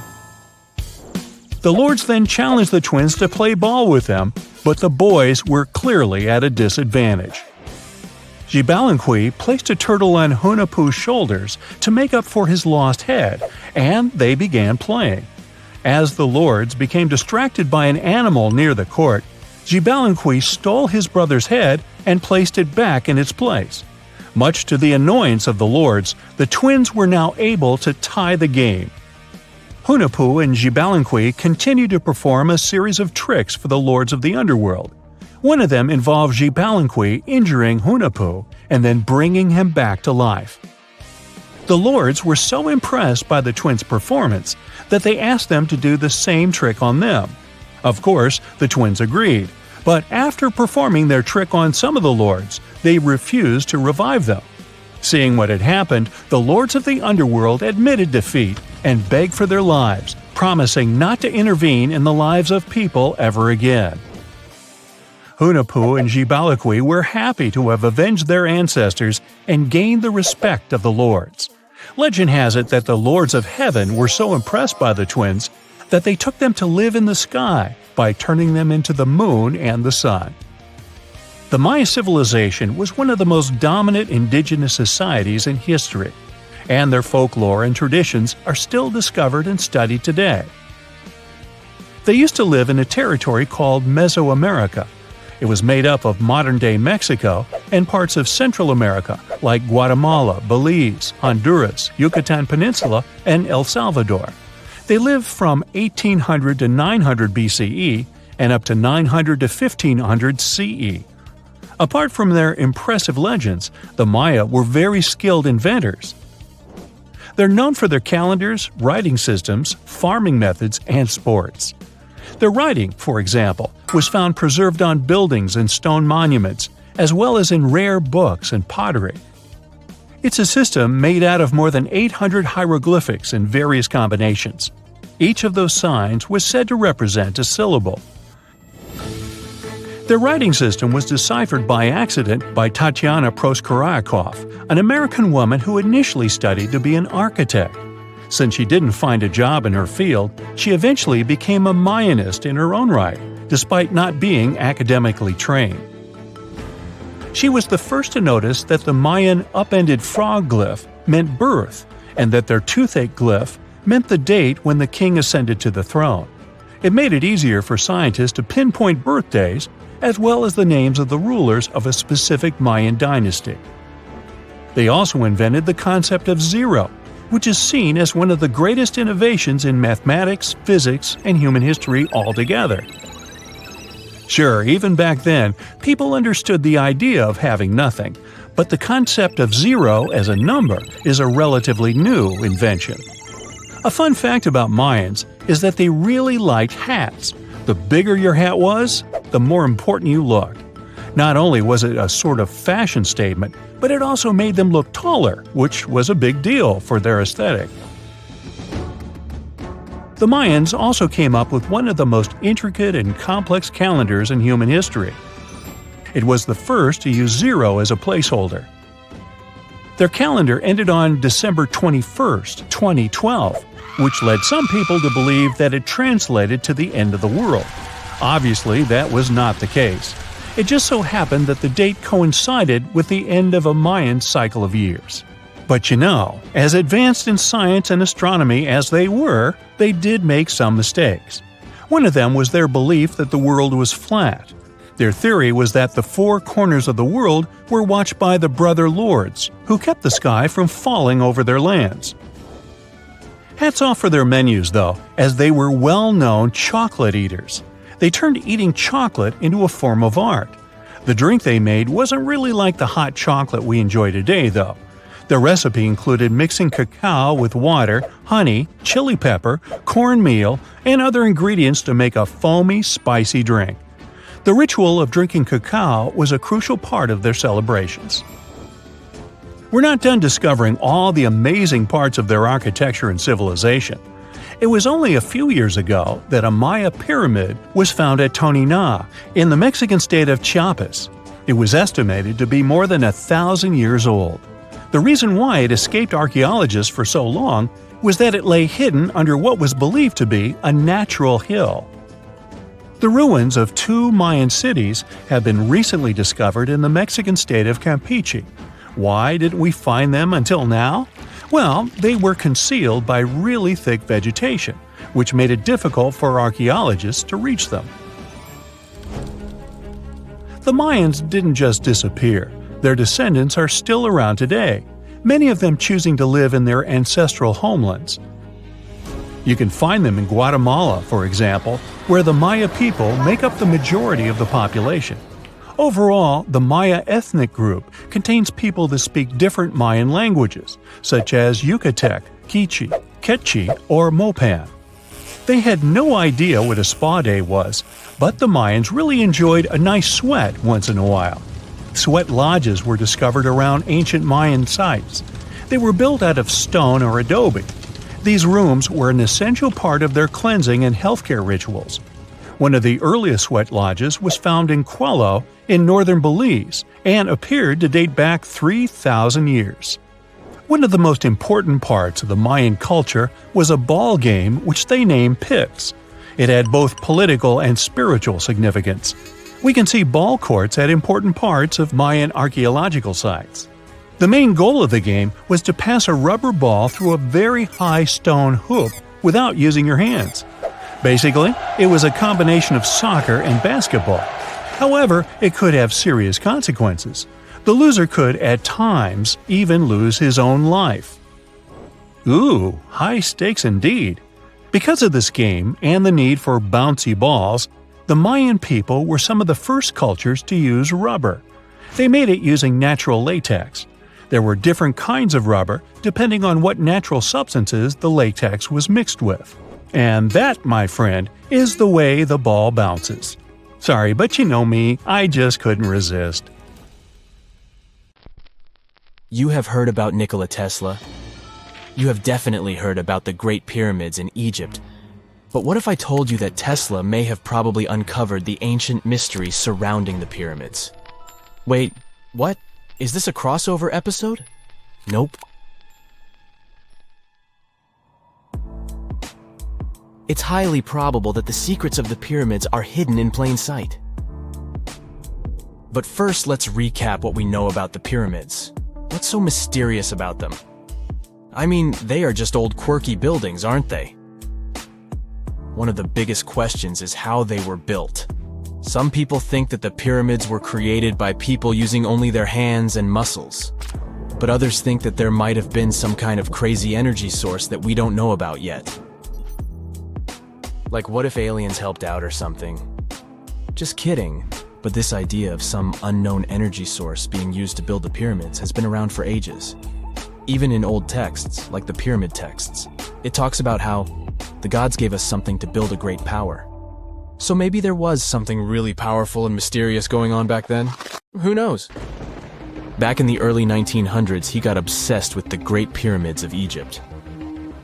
The lords then challenged the twins to play ball with them, but the boys were clearly at a disadvantage. Xibalanqui placed a turtle on Hunahpu's shoulders to make up for his lost head, and they began playing. As the lords became distracted by an animal near the court, Xibalanqui stole his brother's head and placed it back in its place. Much to the annoyance of the lords, the twins were now able to tie the game. Hunahpu and Xibalanqui continued to perform a series of tricks for the lords of the underworld. One of them involved Xibalanqui injuring Hunahpu and then bringing him back to life. The lords were so impressed by the twins' performance that they asked them to do the same trick on them. Of course, the twins agreed, but after performing their trick on some of the lords, they refused to revive them. Seeing what had happened, the lords of the underworld admitted defeat and begged for their lives, promising not to intervene in the lives of people ever again. Hunahpu and Xibalanqui were happy to have avenged their ancestors and gained the respect of the lords. Legend has it that the lords of heaven were so impressed by the twins that they took them to live in the sky by turning them into the moon and the sun. The Maya civilization was one of the most dominant indigenous societies in history, and their folklore and traditions are still discovered and studied today. They used to live in a territory called Mesoamerica. It was made up of modern-day Mexico and parts of Central America like Guatemala, Belize, Honduras, Yucatan Peninsula, and El Salvador. They lived from 1800 to 900 BCE and up to 900 to 1500 CE. Apart from their impressive legends, the Maya were very skilled inventors. They're known for their calendars, writing systems, farming methods, and sports. Their writing, for example, was found preserved on buildings and stone monuments, as well as in rare books and pottery. It's a system made out of more than 800 hieroglyphics in various combinations. Each of those signs was said to represent a syllable. Their writing system was deciphered by accident by Tatiana Proskorakov, an American woman who initially studied to be an architect. Since she didn't find a job in her field, she eventually became a Mayanist in her own right, despite not being academically trained. She was the first to notice that the Mayan upended frog glyph meant birth, and that their toothache glyph meant the date when the king ascended to the throne. It made it easier for scientists to pinpoint birthdays, as well as the names of the rulers of a specific Mayan dynasty. They also invented the concept of zero, which is seen as one of the greatest innovations in mathematics, physics, and human history altogether. Sure, even back then, people understood the idea of having nothing, but the concept of zero as a number is a relatively new invention. A fun fact about Mayans is that they really liked hats. The bigger your hat was, the more important you looked. Not only was it a sort of fashion statement, but it also made them look taller, which was a big deal for their aesthetic. The Mayans also came up with one of the most intricate and complex calendars in human history. It was the first to use zero as a placeholder. Their calendar ended on December 21st, 2012, which led some people to believe that it translated to the end of the world. Obviously, that was not the case. It just so happened that the date coincided with the end of a Mayan cycle of years. But you know, as advanced in science and astronomy as they were, they did make some mistakes. One of them was their belief that the world was flat. Their theory was that the four corners of the world were watched by the brother lords, who kept the sky from falling over their lands. Hats off for their menus, though, as they were well-known chocolate eaters. They turned eating chocolate into a form of art. The drink they made wasn't really like the hot chocolate we enjoy today, though. The recipe included mixing cacao with water, honey, chili pepper, cornmeal, and other ingredients to make a foamy, spicy drink. The ritual of drinking cacao was a crucial part of their celebrations. We're not done discovering all the amazing parts of their architecture and civilization. It was only a few years ago that a Maya pyramid was found at Tonina, in the Mexican state of Chiapas. It was estimated to be more than 1,000 years old. The reason why it escaped archaeologists for so long was that it lay hidden under what was believed to be a natural hill. The ruins of 2 Mayan cities have been recently discovered in the Mexican state of Campeche. Why didn't we find them until now? Well, they were concealed by really thick vegetation, which made it difficult for archaeologists to reach them. The Mayans didn't just disappear. Their descendants are still around today, many of them choosing to live in their ancestral homelands. You can find them in Guatemala, for example, where the Maya people make up the majority of the population. Overall, the Maya ethnic group contains people that speak different Mayan languages, such as Yucatec, Quiche, Quechua, or Mopan. They had no idea what a spa day was, but the Mayans really enjoyed a nice sweat once in a while. Sweat lodges were discovered around ancient Mayan sites. They were built out of stone or adobe. These rooms were an essential part of their cleansing and healthcare rituals. One of the earliest sweat lodges was found in Quello in northern Belize and appeared to date back 3,000 years. One of the most important parts of the Mayan culture was a ball game which they named Pips. It had both political and spiritual significance. We can see ball courts at important parts of Mayan archaeological sites. The main goal of the game was to pass a rubber ball through a very high stone hoop without using your hands. Basically, it was a combination of soccer and basketball. However, it could have serious consequences. The loser could, at times, even lose his own life. Ooh, high stakes indeed. Because of this game and the need for bouncy balls, the Mayan people were some of the first cultures to use rubber. They made it using natural latex. There were different kinds of rubber depending on what natural substances the latex was mixed with. And that, my friend, is the way the ball bounces. Sorry, but you know me, I just couldn't resist. You have heard about Nikola Tesla. You have definitely heard about the Great Pyramids in Egypt. But what if I told you that Tesla may have probably uncovered the ancient mystery surrounding the pyramids? Wait, what? Is this a crossover episode? Nope. It's highly probable that the secrets of the pyramids are hidden in plain sight. But first, let's recap what we know about the pyramids. What's so mysterious about them? I mean, they are just old quirky buildings, aren't they? One of the biggest questions is how they were built. Some people think that the pyramids were created by people using only their hands and muscles. But others think that there might have been some kind of crazy energy source that we don't know about yet. Like, what if aliens helped out or something? Just kidding. But this idea of some unknown energy source being used to build the pyramids has been around for ages. Even in old texts, like the pyramid texts, it talks about how the gods gave us something to build a great power. So maybe there was something really powerful and mysterious going on back then? Who knows? Back in the early 1900s, he got obsessed with the Great Pyramids of Egypt.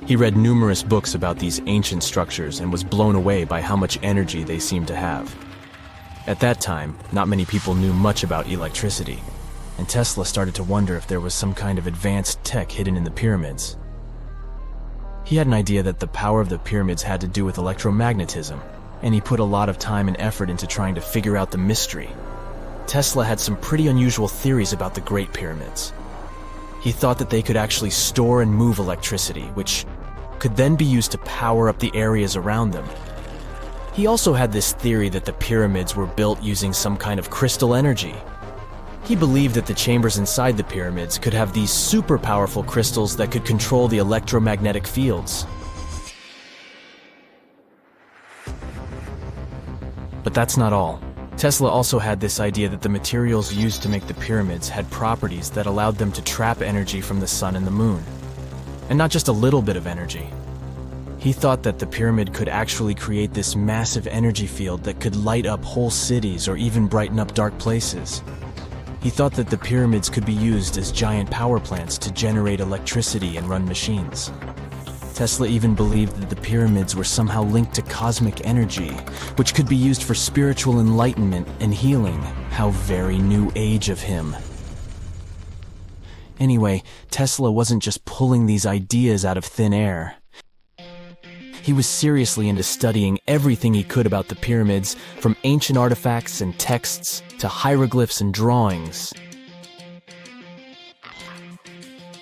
He read numerous books about these ancient structures and was blown away by how much energy they seemed to have. At that time, not many people knew much about electricity, and Tesla started to wonder if there was some kind of advanced tech hidden in the pyramids. He had an idea that the power of the pyramids had to do with electromagnetism, and he put a lot of time and effort into trying to figure out the mystery. Tesla had some pretty unusual theories about the Great Pyramids. He thought that they could actually store and move electricity, which could then be used to power up the areas around them. He also had this theory that the pyramids were built using some kind of crystal energy. He believed that the chambers inside the pyramids could have these super powerful crystals that could control the electromagnetic fields. But that's not all. Tesla also had this idea that the materials used to make the pyramids had properties that allowed them to trap energy from the sun and the moon. And not just a little bit of energy. He thought that the pyramid could actually create this massive energy field that could light up whole cities or even brighten up dark places. He thought that the pyramids could be used as giant power plants to generate electricity and run machines. Tesla even believed that the pyramids were somehow linked to cosmic energy, which could be used for spiritual enlightenment and healing. How very new age of him. Anyway, Tesla wasn't just pulling these ideas out of thin air. He was seriously into studying everything he could about the pyramids, from ancient artifacts and texts to hieroglyphs and drawings.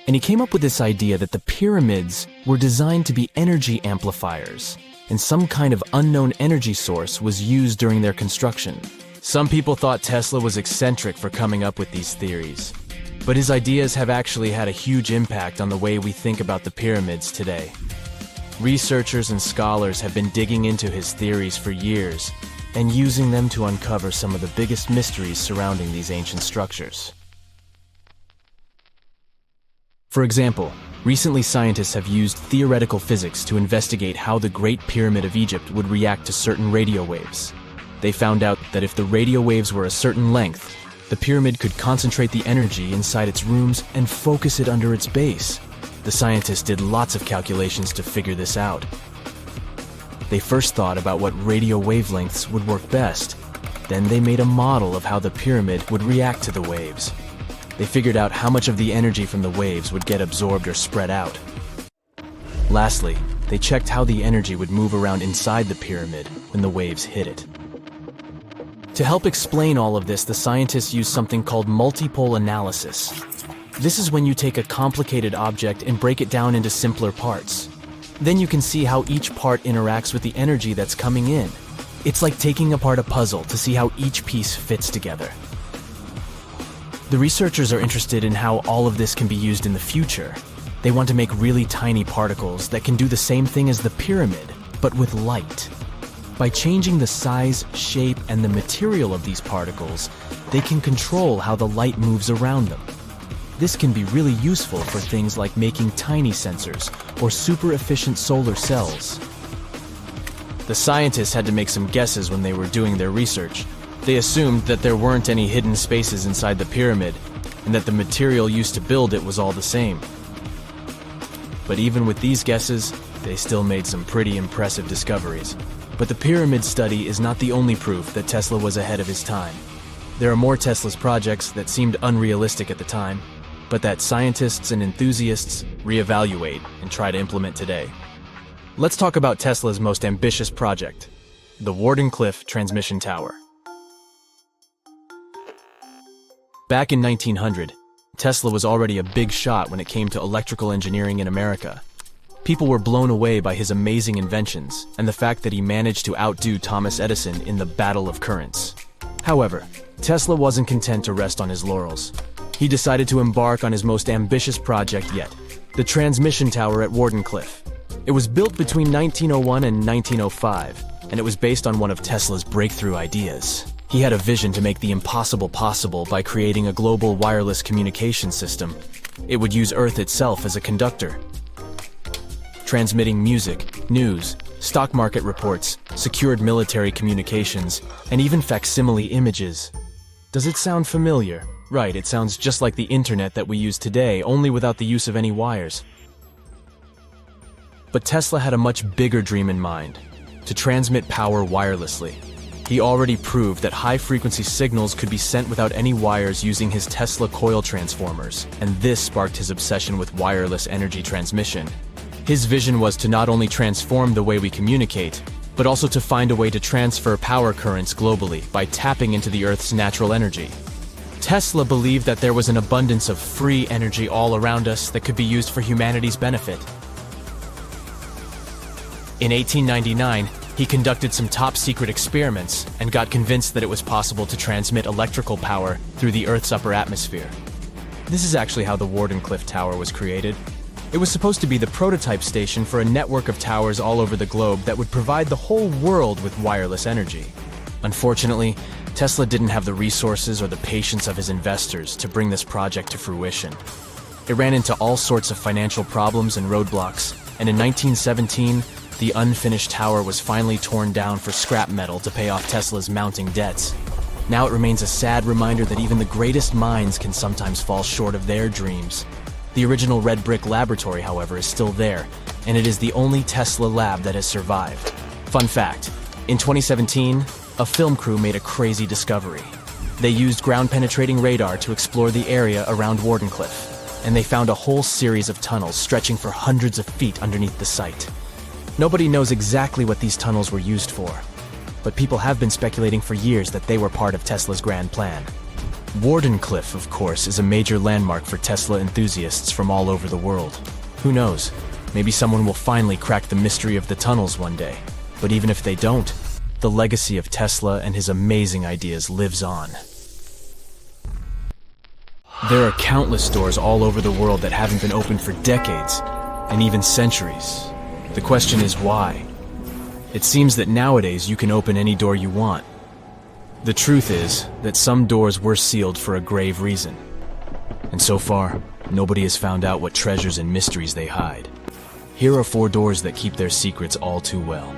And he came up with this idea that the pyramids were designed to be energy amplifiers, and some kind of unknown energy source was used during their construction. Some people thought Tesla was eccentric for coming up with these theories, but his ideas have actually had a huge impact on the way we think about the pyramids today. Researchers and scholars have been digging into his theories for years and using them to uncover some of the biggest mysteries surrounding these ancient structures. For example, recently scientists have used theoretical physics to investigate how the Great Pyramid of Egypt would react to certain radio waves. They found out that if the radio waves were a certain length, the pyramid could concentrate the energy inside its rooms and focus it under its base. The scientists did lots of calculations to figure this out. They first thought about what radio wavelengths would work best. Then they made a model of how the pyramid would react to the waves. They figured out how much of the energy from the waves would get absorbed or spread out. Lastly, they checked how the energy would move around inside the pyramid when the waves hit it. To help explain all of this, the scientists used something called multipole analysis. This is when you take a complicated object and break it down into simpler parts. Then you can see how each part interacts with the energy that's coming in. It's like taking apart a puzzle to see how each piece fits together. The researchers are interested in how all of this can be used in the future. They want to make really tiny particles that can do the same thing as the pyramid, but with light. By changing the size, shape, and the material of these particles, they can control how the light moves around them. This can be really useful for things like making tiny sensors or super efficient solar cells. The scientists had to make some guesses when they were doing their research. They assumed that there weren't any hidden spaces inside the pyramid, and that the material used to build it was all the same. But even with these guesses, they still made some pretty impressive discoveries. But the pyramid study is not the only proof that Tesla was ahead of his time. There are more Tesla's projects that seemed unrealistic at the time, but that scientists and enthusiasts reevaluate and try to implement today. Let's talk about Tesla's most ambitious project, the Wardenclyffe Transmission Tower. Back in 1900, Tesla was already a big shot when it came to electrical engineering in America. People were blown away by his amazing inventions and the fact that he managed to outdo Thomas Edison in the battle of currents. However, Tesla wasn't content to rest on his laurels. He decided to embark on his most ambitious project yet, the transmission tower at Wardenclyffe. It was built between 1901 and 1905, and it was based on one of Tesla's breakthrough ideas. He had a vision to make the impossible possible by creating a global wireless communication system. It would use Earth itself as a conductor, transmitting music, news, stock market reports, secured military communications, and even facsimile images. Does it sound familiar? Right, it sounds just like the internet that we use today, only without the use of any wires. But Tesla had a much bigger dream in mind, to transmit power wirelessly. He already proved that high-frequency signals could be sent without any wires using his Tesla coil transformers, and this sparked his obsession with wireless energy transmission. His vision was to not only transform the way we communicate, but also to find a way to transfer power currents globally by tapping into the Earth's natural energy. Tesla believed that there was an abundance of free energy all around us that could be used for humanity's benefit. In 1899, he conducted some top-secret experiments and got convinced that it was possible to transmit electrical power through the Earth's upper atmosphere. This is actually how the Wardenclyffe Tower was created. It was supposed to be the prototype station for a network of towers all over the globe that would provide the whole world with wireless energy. Unfortunately, Tesla didn't have the resources or the patience of his investors to bring this project to fruition. It ran into all sorts of financial problems and roadblocks, and in 1917, the unfinished tower was finally torn down for scrap metal to pay off Tesla's mounting debts. Now it remains a sad reminder that even the greatest minds can sometimes fall short of their dreams. The original red brick laboratory, however, is still there, and it is the only Tesla lab that has survived. Fun fact, in 2017, a film crew made a crazy discovery. They used ground-penetrating radar to explore the area around Wardenclyffe, and they found a whole series of tunnels stretching for hundreds of feet underneath the site. Nobody knows exactly what these tunnels were used for, but people have been speculating for years that they were part of Tesla's grand plan. Wardenclyffe, of course, is a major landmark for Tesla enthusiasts from all over the world. Who knows? Maybe someone will finally crack the mystery of the tunnels one day. But even if they don't, the legacy of Tesla and his amazing ideas lives on. There are countless doors all over the world that haven't been opened for decades, and even centuries. The question is why? It seems that nowadays you can open any door you want. The truth is that some doors were sealed for a grave reason. And so far, nobody has found out what treasures and mysteries they hide. Here are 4 doors that keep their secrets all too well.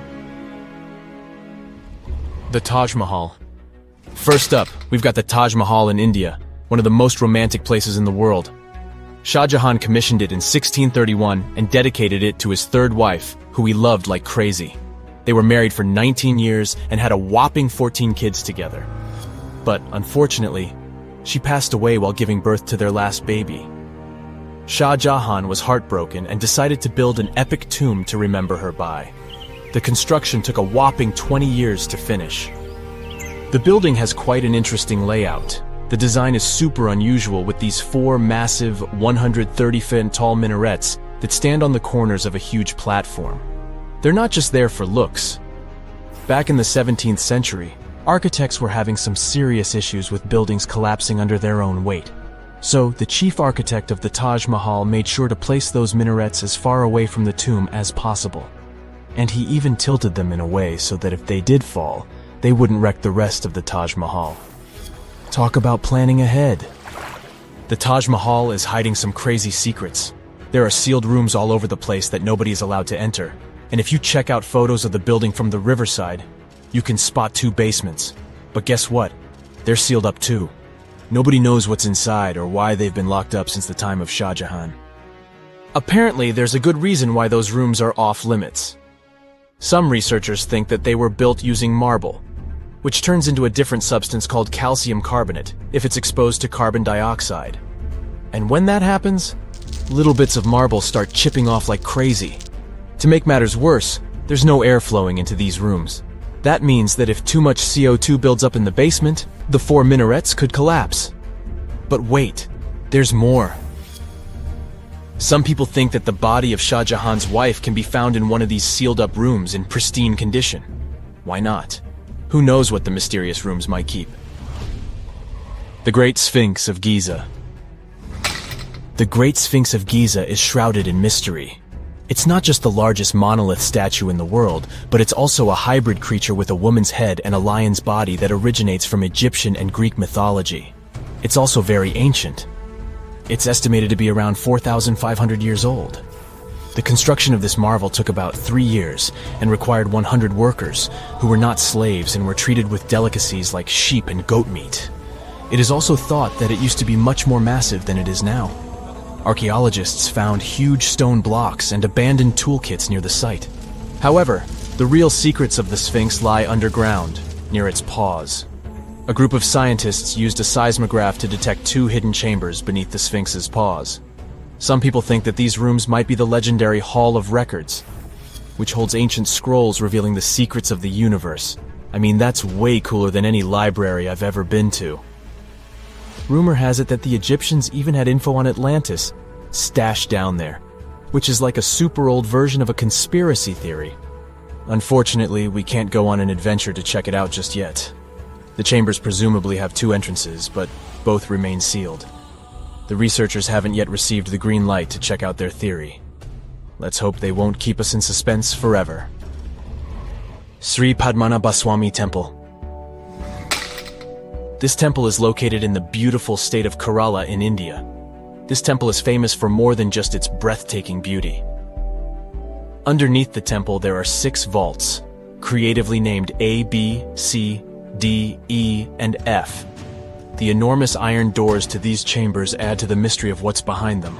The Taj Mahal. First up, we've got the Taj Mahal in India, one of the most romantic places in the world. Shah Jahan commissioned it in 1631 and dedicated it to his 3rd wife, who he loved like crazy. They were married for 19 years and had a whopping 14 kids together. But unfortunately, she passed away while giving birth to their last baby. Shah Jahan was heartbroken and decided to build an epic tomb to remember her by. The construction took a whopping 20 years to finish. The building has quite an interesting layout. The design is super unusual with these 4 massive 130-foot tall minarets that stand on the corners of a huge platform. They're not just there for looks. Back in the 17th century, architects were having some serious issues with buildings collapsing under their own weight. So the chief architect of the Taj Mahal made sure to place those minarets as far away from the tomb as possible. And he even tilted them in a way so that if they did fall, they wouldn't wreck the rest of the Taj Mahal. Talk about planning ahead. The Taj Mahal is hiding some crazy secrets. There are sealed rooms all over the place that nobody is allowed to enter. And if you check out photos of the building from the riverside, you can spot 2 basements. But guess what? They're sealed up too. Nobody knows what's inside or why they've been locked up since the time of Shah Jahan. Apparently, there's a good reason why those rooms are off limits. Some researchers think that they were built using marble, which turns into a different substance called calcium carbonate if it's exposed to carbon dioxide. And when that happens, little bits of marble start chipping off like crazy. To make matters worse, there's no air flowing into these rooms. That means that if too much CO2 builds up in the basement, the 4 minarets could collapse. But wait, there's more. Some people think that the body of Shah Jahan's wife can be found in one of these sealed-up rooms in pristine condition. Why not? Who knows what the mysterious rooms might keep? The Great Sphinx of Giza. The Great Sphinx of Giza is shrouded in mystery. It's not just the largest monolith statue in the world, but it's also a hybrid creature with a woman's head and a lion's body that originates from Egyptian and Greek mythology. It's also very ancient. It's estimated to be around 4,500 years old. The construction of this marvel took about 3 years and required 100 workers who were not slaves and were treated with delicacies like sheep and goat meat. It is also thought that it used to be much more massive than it is now. Archaeologists found huge stone blocks and abandoned toolkits near the site. However, the real secrets of the Sphinx lie underground, near its paws. A group of scientists used a seismograph to detect 2 hidden chambers beneath the Sphinx's paws. Some people think that these rooms might be the legendary Hall of Records, which holds ancient scrolls revealing the secrets of the universe. I mean, that's way cooler than any library I've ever been to. Rumor has it that the Egyptians even had info on Atlantis stashed down there, which is like a super old version of a conspiracy theory. Unfortunately, we can't go on an adventure to check it out just yet. The chambers presumably have 2 entrances, but both remain sealed. The researchers haven't yet received the green light to check out their theory. Let's hope they won't keep us in suspense forever. Sri Padmanabhaswamy Temple. This temple is located in the beautiful state of Kerala in India. This temple is famous for more than just its breathtaking beauty. Underneath the temple, there are 6 vaults, creatively named A, B, C, D, E, and F. The enormous iron doors to these chambers add to the mystery of what's behind them.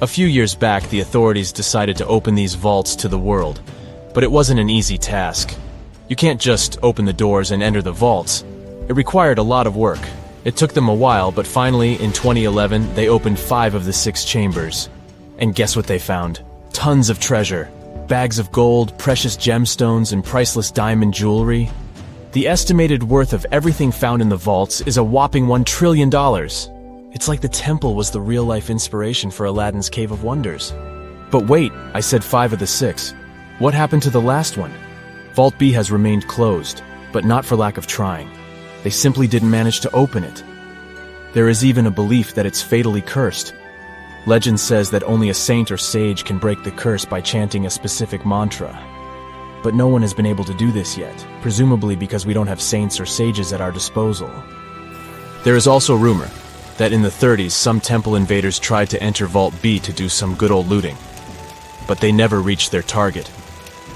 A few years back, the authorities decided to open these vaults to the world, but it wasn't an easy task. You can't just open the doors and enter the vaults. It required a lot of work. It took them a while, but finally, in 2011, they opened 5 of the 6 chambers. And guess what they found? Tons of treasure. Bags of gold, precious gemstones, and priceless diamond jewelry. The estimated worth of everything found in the vaults is a whopping $1 trillion. It's like the temple was the real-life inspiration for Aladdin's Cave of Wonders. But wait, I said 5 of the 6. What happened to the last one? Vault B has remained closed, but not for lack of trying. They simply didn't manage to open it. There is even a belief that it's fatally cursed. Legend says that only a saint or sage can break the curse by chanting a specific mantra. But no one has been able to do this yet, presumably because we don't have saints or sages at our disposal. There is also rumor that in the 30s some temple invaders tried to enter Vault B to do some good old looting. But they never reached their target.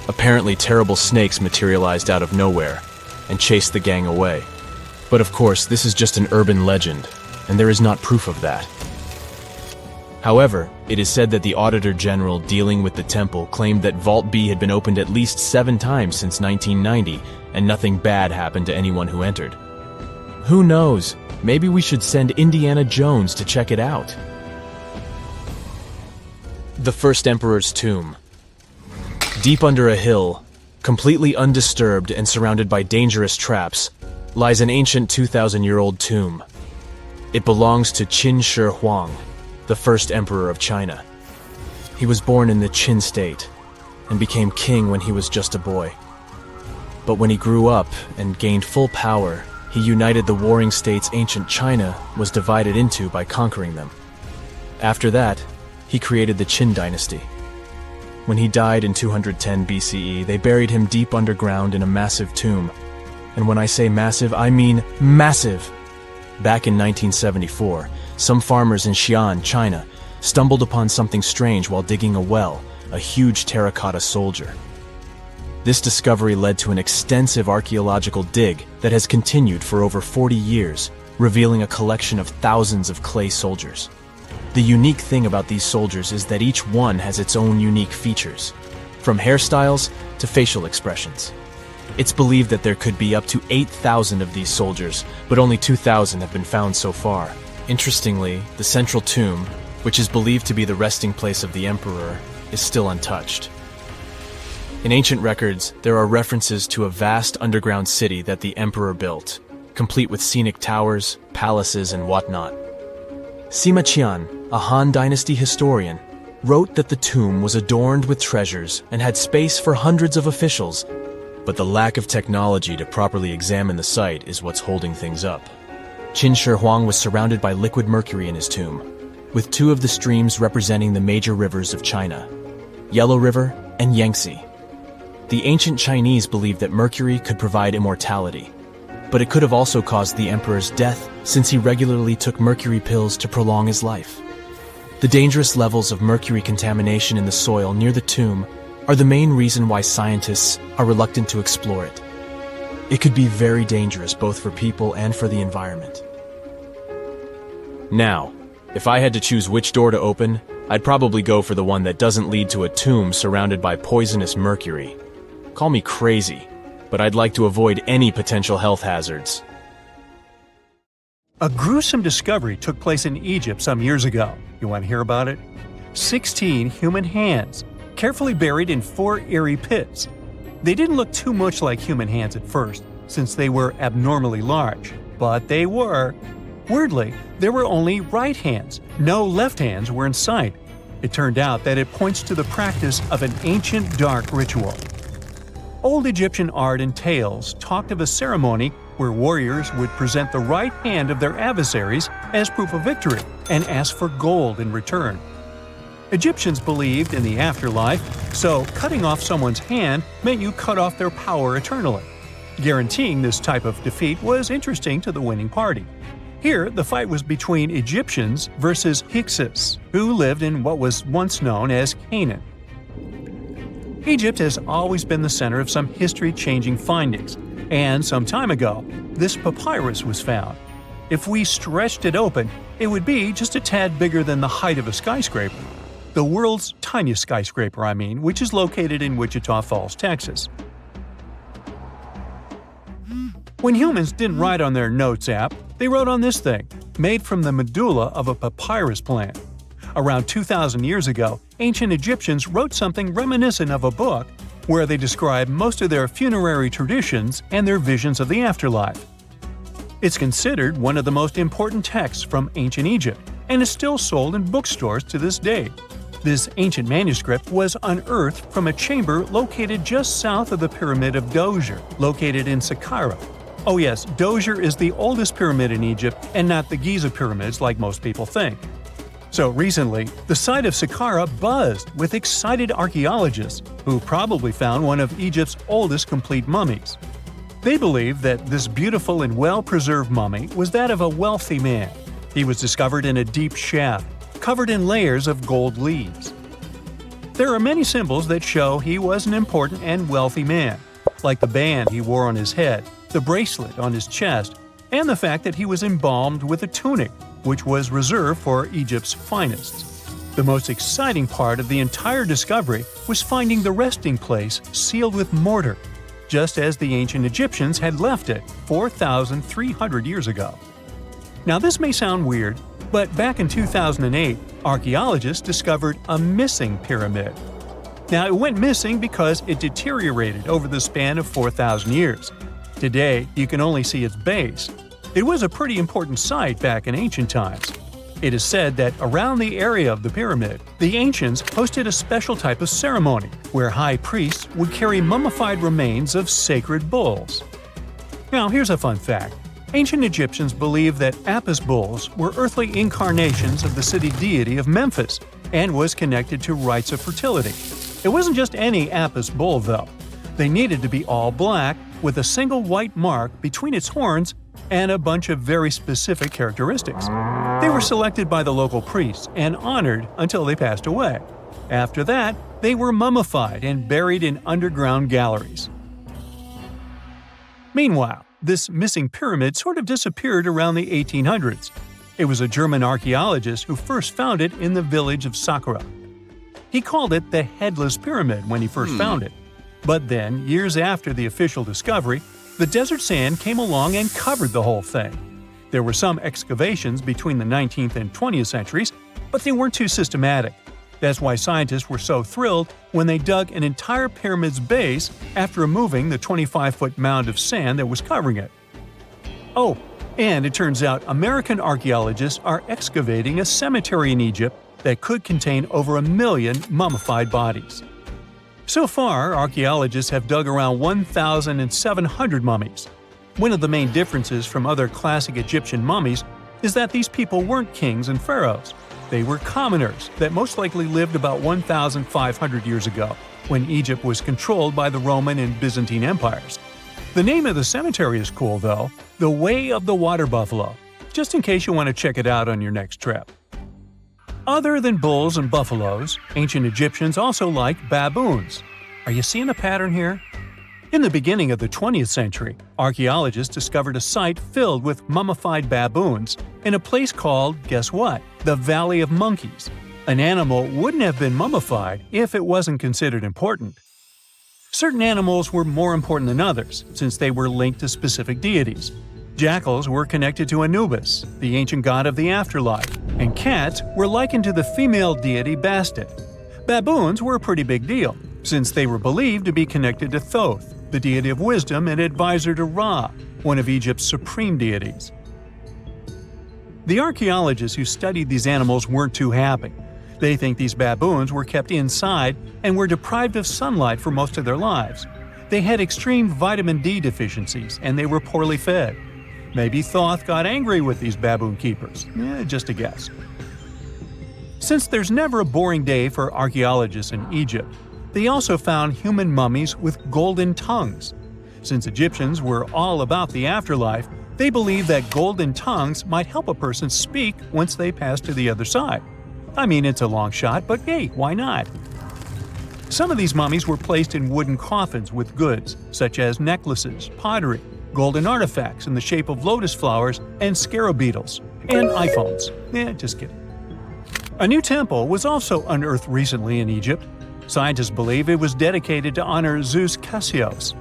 Apparently terrible snakes materialized out of nowhere and chased the gang away. But of course, this is just an urban legend, and there is not proof of that. However, it is said that the Auditor General dealing with the temple claimed that Vault B had been opened at least 7 times since 1990, and nothing bad happened to anyone who entered. Who knows? Maybe we should send Indiana Jones to check it out. The First Emperor's Tomb. Deep under a hill, completely undisturbed and surrounded by dangerous traps, lies an ancient 2,000-year-old tomb. It belongs to Qin Shi Huang, the first emperor of China. He was born in the Qin state and became king when he was just a boy. But when he grew up and gained full power, he united the warring states ancient China was divided into by conquering them. After that, he created the Qin dynasty. When he died in 210 BCE, they buried him deep underground in a massive tomb. And when I say massive, I mean massive! Back in 1974, some farmers in Xi'an, China, stumbled upon something strange while digging a well, a huge terracotta soldier. This discovery led to an extensive archaeological dig that has continued for over 40 years, revealing a collection of thousands of clay soldiers. The unique thing about these soldiers is that each one has its own unique features, from hairstyles to facial expressions. It's believed that there could be up to 8,000 of these soldiers, but only 2,000 have been found so far. Interestingly, the central tomb, which is believed to be the resting place of the emperor, is still untouched. In ancient records, there are references to a vast underground city that the emperor built, complete with scenic towers, palaces, and whatnot. Sima Qian, a Han Dynasty historian, wrote that the tomb was adorned with treasures and had space for hundreds of officials, but the lack of technology to properly examine the site is what's holding things up. Qin Shi Huang was surrounded by liquid mercury in his tomb, with 2 of the streams representing the major rivers of China, Yellow River and Yangtze. The ancient Chinese believed that mercury could provide immortality, but it could have also caused the emperor's death since he regularly took mercury pills to prolong his life. The dangerous levels of mercury contamination in the soil near the tomb are the main reason why scientists are reluctant to explore it. It could be very dangerous both for people and for the environment. Now, if I had to choose which door to open, I'd probably go for the one that doesn't lead to a tomb surrounded by poisonous mercury. Call me crazy, but I'd like to avoid any potential health hazards. A gruesome discovery took place in Egypt some years ago. You want to hear about it? 16 human hands, carefully buried in 4 eerie pits. They didn't look too much like human hands at first, since they were abnormally large, but they were. Weirdly, there were only right hands. No left hands were in sight. It turned out that it points to the practice of an ancient dark ritual. Old Egyptian art and tales talked of a ceremony where warriors would present the right hand of their adversaries as proof of victory and ask for gold in return. Egyptians believed in the afterlife, so cutting off someone's hand meant you cut off their power eternally. Guaranteeing this type of defeat was interesting to the winning party. Here, the fight was between Egyptians versus Hyksos, who lived in what was once known as Canaan. Egypt has always been the center of some history-changing findings, and some time ago, this papyrus was found. If we stretched it open, it would be just a tad bigger than the height of a skyscraper. The world's tiniest skyscraper, which is located in Wichita Falls, Texas. When humans didn't write on their Notes app, they wrote on this thing, made from the medulla of a papyrus plant. Around 2,000 years ago, ancient Egyptians wrote something reminiscent of a book where they describe most of their funerary traditions and their visions of the afterlife. It's considered one of the most important texts from ancient Egypt and is still sold in bookstores to this day. This ancient manuscript was unearthed from a chamber located just south of the Pyramid of Djoser, located in Saqqara. Oh yes, Djoser is the oldest pyramid in Egypt and not the Giza pyramids like most people think. So recently, the site of Saqqara buzzed with excited archaeologists who probably found one of Egypt's oldest complete mummies. They believe that this beautiful and well-preserved mummy was that of a wealthy man. He was discovered in a deep shaft, covered in layers of gold leaves. There are many symbols that show he was an important and wealthy man, like the band he wore on his head, the bracelet on his chest, and the fact that he was embalmed with a tunic, which was reserved for Egypt's finest. The most exciting part of the entire discovery was finding the resting place sealed with mortar, just as the ancient Egyptians had left it 4,300 years ago. Now this may sound weird, but back in 2008, archaeologists discovered a missing pyramid. Now it went missing because it deteriorated over the span of 4,000 years. Today, you can only see its base. It was a pretty important site back in ancient times. It is said that around the area of the pyramid, the ancients hosted a special type of ceremony where high priests would carry mummified remains of sacred bulls. Now here's a fun fact. Ancient Egyptians believed that Apis bulls were earthly incarnations of the city deity of Memphis and was connected to rites of fertility. It wasn't just any Apis bull though. They needed to be all black with a single white mark between its horns and a bunch of very specific characteristics. They were selected by the local priests and honored until they passed away. After that, they were mummified and buried in underground galleries. Meanwhile, this missing pyramid sort of disappeared around the 1800s. It was a German archaeologist who first found it in the village of Saqqara. He called it the Headless Pyramid when he first found it. But then, years after the official discovery, the desert sand came along and covered the whole thing. There were some excavations between the 19th and 20th centuries, but they weren't too systematic. That's why scientists were so thrilled when they dug an entire pyramid's base after removing the 25-foot mound of sand that was covering it. Oh, and it turns out American archaeologists are excavating a cemetery in Egypt that could contain over 1 million mummified bodies. So far, archaeologists have dug around 1,700 mummies. One of the main differences from other classic Egyptian mummies is that these people weren't kings and pharaohs. They were commoners that most likely lived about 1,500 years ago, when Egypt was controlled by the Roman and Byzantine empires. The name of the cemetery is cool though, the Way of the Water Buffalo, just in case you want to check it out on your next trip. Other than bulls and buffaloes, ancient Egyptians also liked baboons. Are you seeing a pattern here? In the beginning of the 20th century, archaeologists discovered a site filled with mummified baboons in a place called, guess what? The Valley of Monkeys. An animal wouldn't have been mummified if it wasn't considered important. Certain animals were more important than others, since they were linked to specific deities. Jackals were connected to Anubis, the ancient god of the afterlife, and cats were likened to the female deity Bastet. Baboons were a pretty big deal, since they were believed to be connected to Thoth, the deity of wisdom and advisor to Ra, one of Egypt's supreme deities. The archaeologists who studied these animals weren't too happy. They think these baboons were kept inside and were deprived of sunlight for most of their lives. They had extreme vitamin D deficiencies and they were poorly fed. Maybe Thoth got angry with these baboon keepers. Just a guess. Since there's never a boring day for archaeologists in Egypt, they also found human mummies with golden tongues. Since Egyptians were all about the afterlife, they believed that golden tongues might help a person speak once they pass to the other side. I mean, it's a long shot, but hey, why not? Some of these mummies were placed in wooden coffins with goods, such as necklaces, pottery, golden artifacts in the shape of lotus flowers and scarab beetles, and iPhones. Just kidding. A new temple was also unearthed recently in Egypt. Scientists believe it was dedicated to honor Zeus Cassios.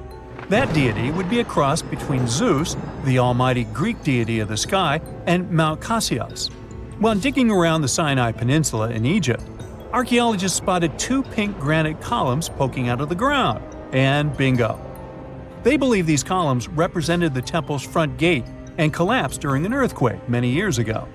That deity would be a cross between Zeus, the almighty Greek deity of the sky, and Mount Cassios. While digging around the Sinai Peninsula in Egypt, archaeologists spotted 2 pink granite columns poking out of the ground, and bingo. They believe these columns represented the temple's front gate and collapsed during an earthquake many years ago.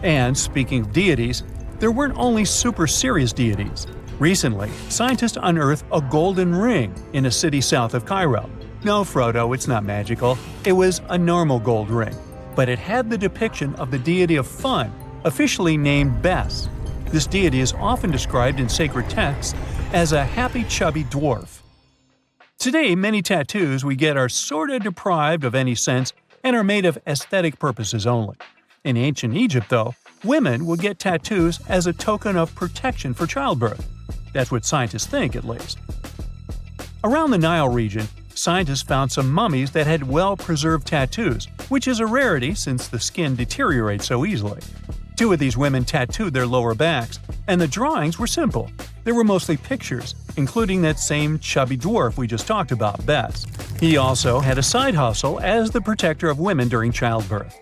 And speaking of deities, there weren't only super serious deities. Recently, scientists unearthed a golden ring in a city south of Cairo. No, Frodo, it's not magical. It was a normal gold ring, but it had the depiction of the deity of fun, officially named Bes. This deity is often described in sacred texts as a happy, chubby dwarf. Today, many tattoos we get are sorta deprived of any sense and are made of aesthetic purposes only. In ancient Egypt, though, women would get tattoos as a token of protection for childbirth. That's what scientists think, at least. Around the Nile region, scientists found some mummies that had well-preserved tattoos, which is a rarity since the skin deteriorates so easily. 2 of these women tattooed their lower backs, and the drawings were simple. They were mostly pictures, including that same chubby dwarf we just talked about, Bes. He also had a side hustle as the protector of women during childbirth.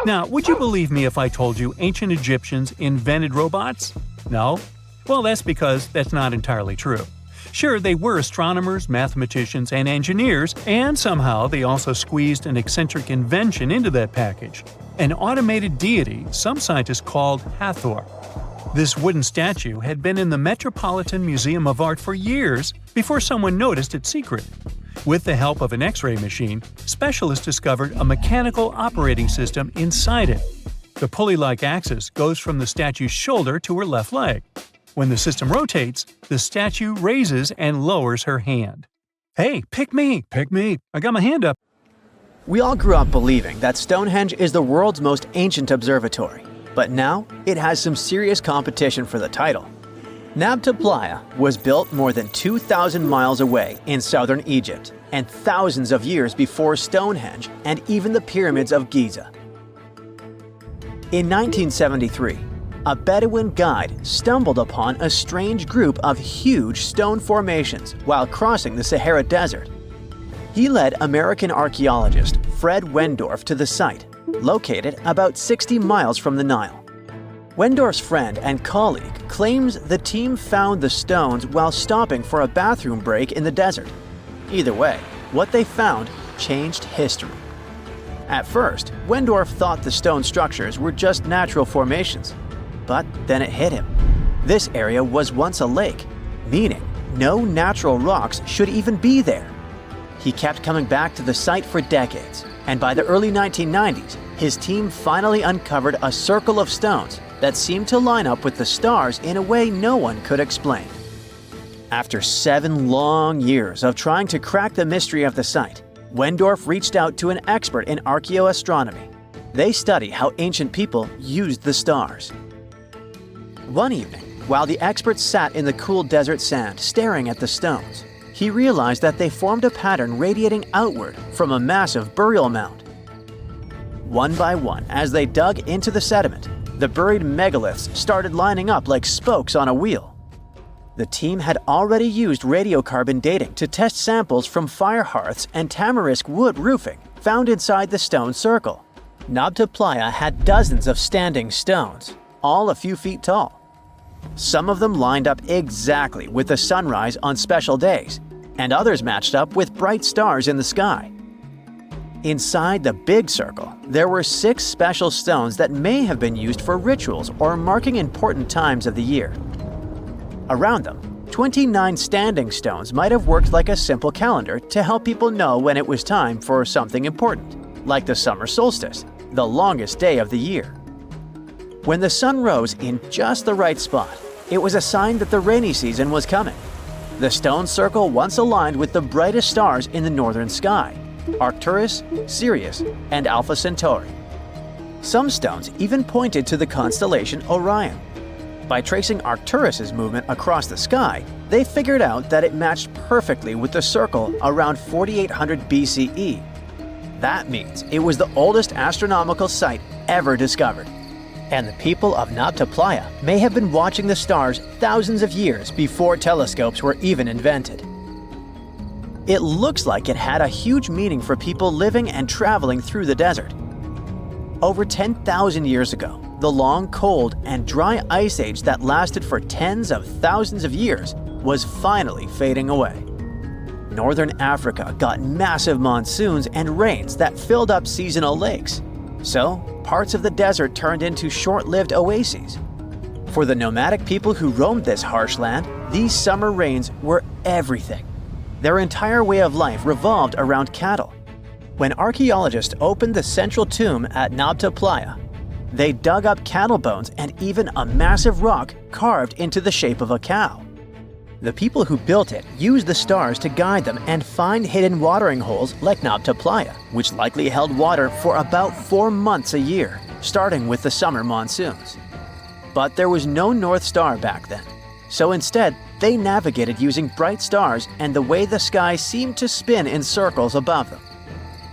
Now, would you believe me if I told you ancient Egyptians invented robots? No? Well, that's because that's not entirely true. Sure, they were astronomers, mathematicians, and engineers, and somehow they also squeezed an eccentric invention into that package. An automated deity some scientists called Hathor. This wooden statue had been in the Metropolitan Museum of Art for years before someone noticed its secret. With the help of an X-ray machine, specialists discovered a mechanical operating system inside it. The pulley-like axis goes from the statue's shoulder to her left leg. When the system rotates, the statue raises and lowers her hand. Hey, pick me! Pick me! I got my hand up. We all grew up believing that Stonehenge is the world's most ancient observatory, but now it has some serious competition for the title. Nabta Playa was built more than 2,000 miles away in southern Egypt and thousands of years before Stonehenge and even the pyramids of Giza. In 1973, a Bedouin guide stumbled upon a strange group of huge stone formations while crossing the Sahara Desert. He led American archaeologist Fred Wendorf to the site, located about 60 miles from the Nile. Wendorf's friend and colleague claims the team found the stones while stopping for a bathroom break in the desert. Either way, what they found changed history. At first, Wendorf thought the stone structures were just natural formations. But then it hit him. This area was once a lake, meaning no natural rocks should even be there. He kept coming back to the site for decades, and by the early 1990s, his team finally uncovered a circle of stones that seemed to line up with the stars in a way no one could explain. After 7 long years of trying to crack the mystery of the site, Wendorf reached out to an expert in archaeoastronomy. They study how ancient people used the stars. One evening, while the expert sat in the cool desert sand staring at the stones, he realized that they formed a pattern radiating outward from a massive burial mound. One by one, as they dug into the sediment, the buried megaliths started lining up like spokes on a wheel. The team had already used radiocarbon dating to test samples from fire hearths and tamarisk wood roofing found inside the stone circle. Nabta Playa had dozens of standing stones, all a few feet tall. Some of them lined up exactly with the sunrise on special days, and others matched up with bright stars in the sky. Inside the big circle, there were 6 special stones that may have been used for rituals or marking important times of the year. Around them, 29 standing stones might have worked like a simple calendar to help people know when it was time for something important, like the summer solstice, the longest day of the year. When the sun rose in just the right spot, it was a sign that the rainy season was coming. The stone circle once aligned with the brightest stars in the northern sky: Arcturus, Sirius, and Alpha Centauri. Some stones even pointed to the constellation Orion. By tracing Arcturus's movement across the sky, they figured out that it matched perfectly with the circle around 4800 BCE. That means it was the oldest astronomical site ever discovered. And the people of Nabta Playa may have been watching the stars thousands of years before telescopes were even invented. It looks like it had a huge meaning for people living and traveling through the desert. Over 10,000 years ago, the long, cold, and dry ice age that lasted for tens of thousands of years was finally fading away. Northern Africa got massive monsoons and rains that filled up seasonal lakes. So, parts of the desert turned into short-lived oases. For the nomadic people who roamed this harsh land, these summer rains were everything. Their entire way of life revolved around cattle. When archaeologists opened the central tomb at Nabta Playa, they dug up cattle bones and even a massive rock carved into the shape of a cow. The people who built it used the stars to guide them and find hidden watering holes like Nabta Playa, which likely held water for about 4 months a year, starting with the summer monsoons. But there was no North Star back then, so instead they navigated using bright stars and the way the sky seemed to spin in circles above them.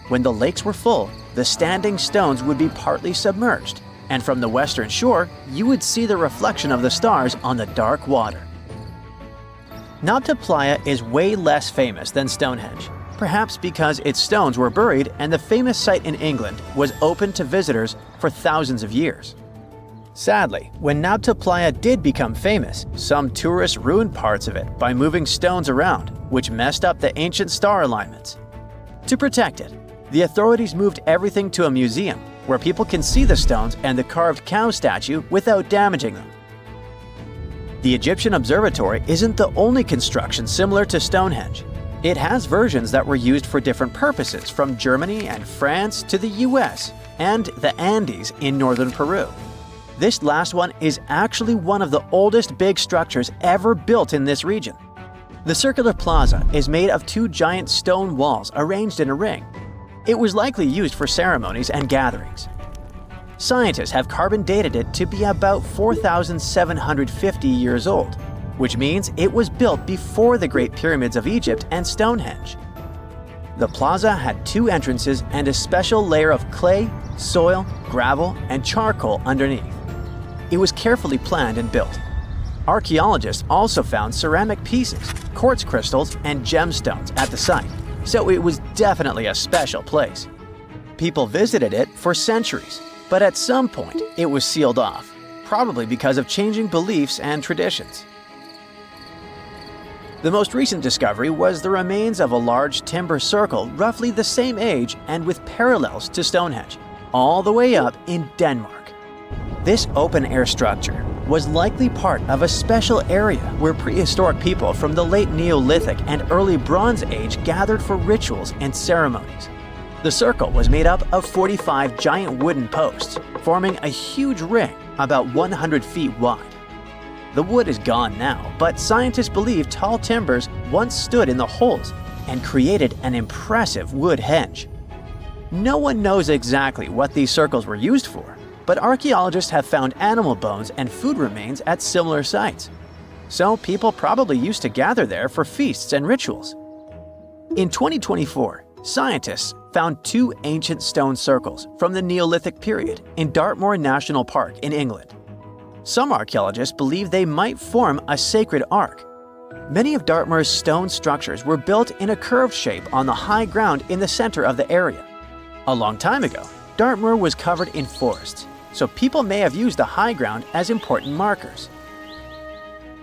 When the lakes were full, the standing stones would be partly submerged, and from the western shore, you would see the reflection of the stars on the dark water. Nabta Playa is way less famous than Stonehenge, perhaps because its stones were buried and the famous site in England was open to visitors for thousands of years. Sadly, when Nabta Playa did become famous, some tourists ruined parts of it by moving stones around, which messed up the ancient star alignments. To protect it, the authorities moved everything to a museum where people can see the stones and the carved cow statue without damaging them. The Egyptian Observatory isn't the only construction similar to Stonehenge. It has versions that were used for different purposes, from Germany and France to the US and the Andes in northern Peru. This last one is actually one of the oldest big structures ever built in this region. The circular plaza is made of 2 giant stone walls arranged in a ring. It was likely used for ceremonies and gatherings. Scientists have carbon dated it to be about 4,750 years old, which means it was built before the Great Pyramids of Egypt and Stonehenge. The plaza had 2 entrances and a special layer of clay, soil, gravel, and charcoal underneath. It was carefully planned and built. Archaeologists also found ceramic pieces, quartz crystals, and gemstones at the site, so it was definitely a special place. People visited it for centuries, but at some point it was sealed off, probably because of changing beliefs and traditions. The most recent discovery was the remains of a large timber circle roughly the same age and with parallels to Stonehenge, all the way up in Denmark. This open-air structure was likely part of a special area where prehistoric people from the late Neolithic and early Bronze Age gathered for rituals and ceremonies. The circle was made up of 45 giant wooden posts, forming a huge ring about 100 feet wide. The wood is gone now, but scientists believe tall timbers once stood in the holes and created an impressive wood henge. No one knows exactly what these circles were used for, but archaeologists have found animal bones and food remains at similar sites. So people probably used to gather there for feasts and rituals. In 2024, scientists found 2 ancient stone circles from the Neolithic period in Dartmoor National Park in England. Some archaeologists believe they might form a sacred ark. Many of Dartmoor's stone structures were built in a curved shape on the high ground in the center of the area. A long time ago, Dartmoor was covered in forests, so people may have used the high ground as important markers.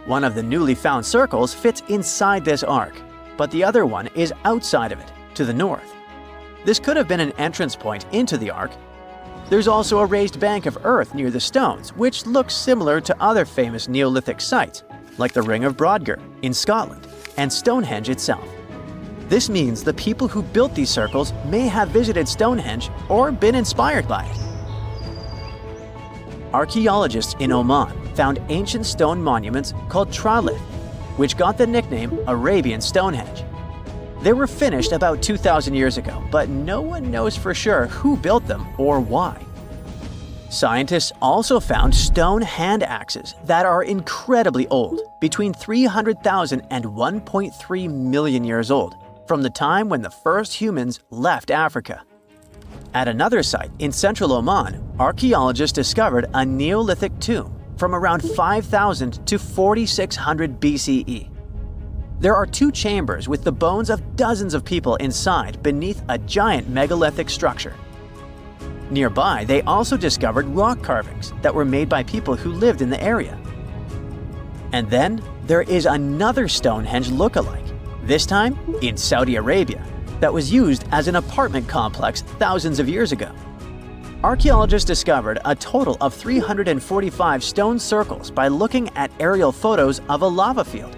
One of the newly found circles fits inside this ark, but the other one is outside of it, to the north. This could have been an entrance point into the ark. There's also a raised bank of earth near the stones, which looks similar to other famous Neolithic sites, like the Ring of Brodgar in Scotland and Stonehenge itself. This means the people who built these circles may have visited Stonehenge or been inspired by it. Archaeologists in Oman found ancient stone monuments called tralith. which got the nickname Arabian Stonehenge. They were finished about 2,000 years ago, but no one knows for sure who built them or why. Scientists also found stone hand axes that are incredibly old, between 300,000 and 1.3 million years old, from the time when the first humans left Africa. At another site in central Oman, archaeologists discovered a Neolithic tomb from around 5,000 to 4,600 BCE. There are two chambers with the bones of dozens of people inside beneath a giant megalithic structure. Nearby, they also discovered rock carvings that were made by people who lived in the area. And then there is another Stonehenge look-alike, this time in Saudi Arabia, that was used as an apartment complex thousands of years ago. Archaeologists discovered a total of 345 stone circles by looking at aerial photos of a lava field.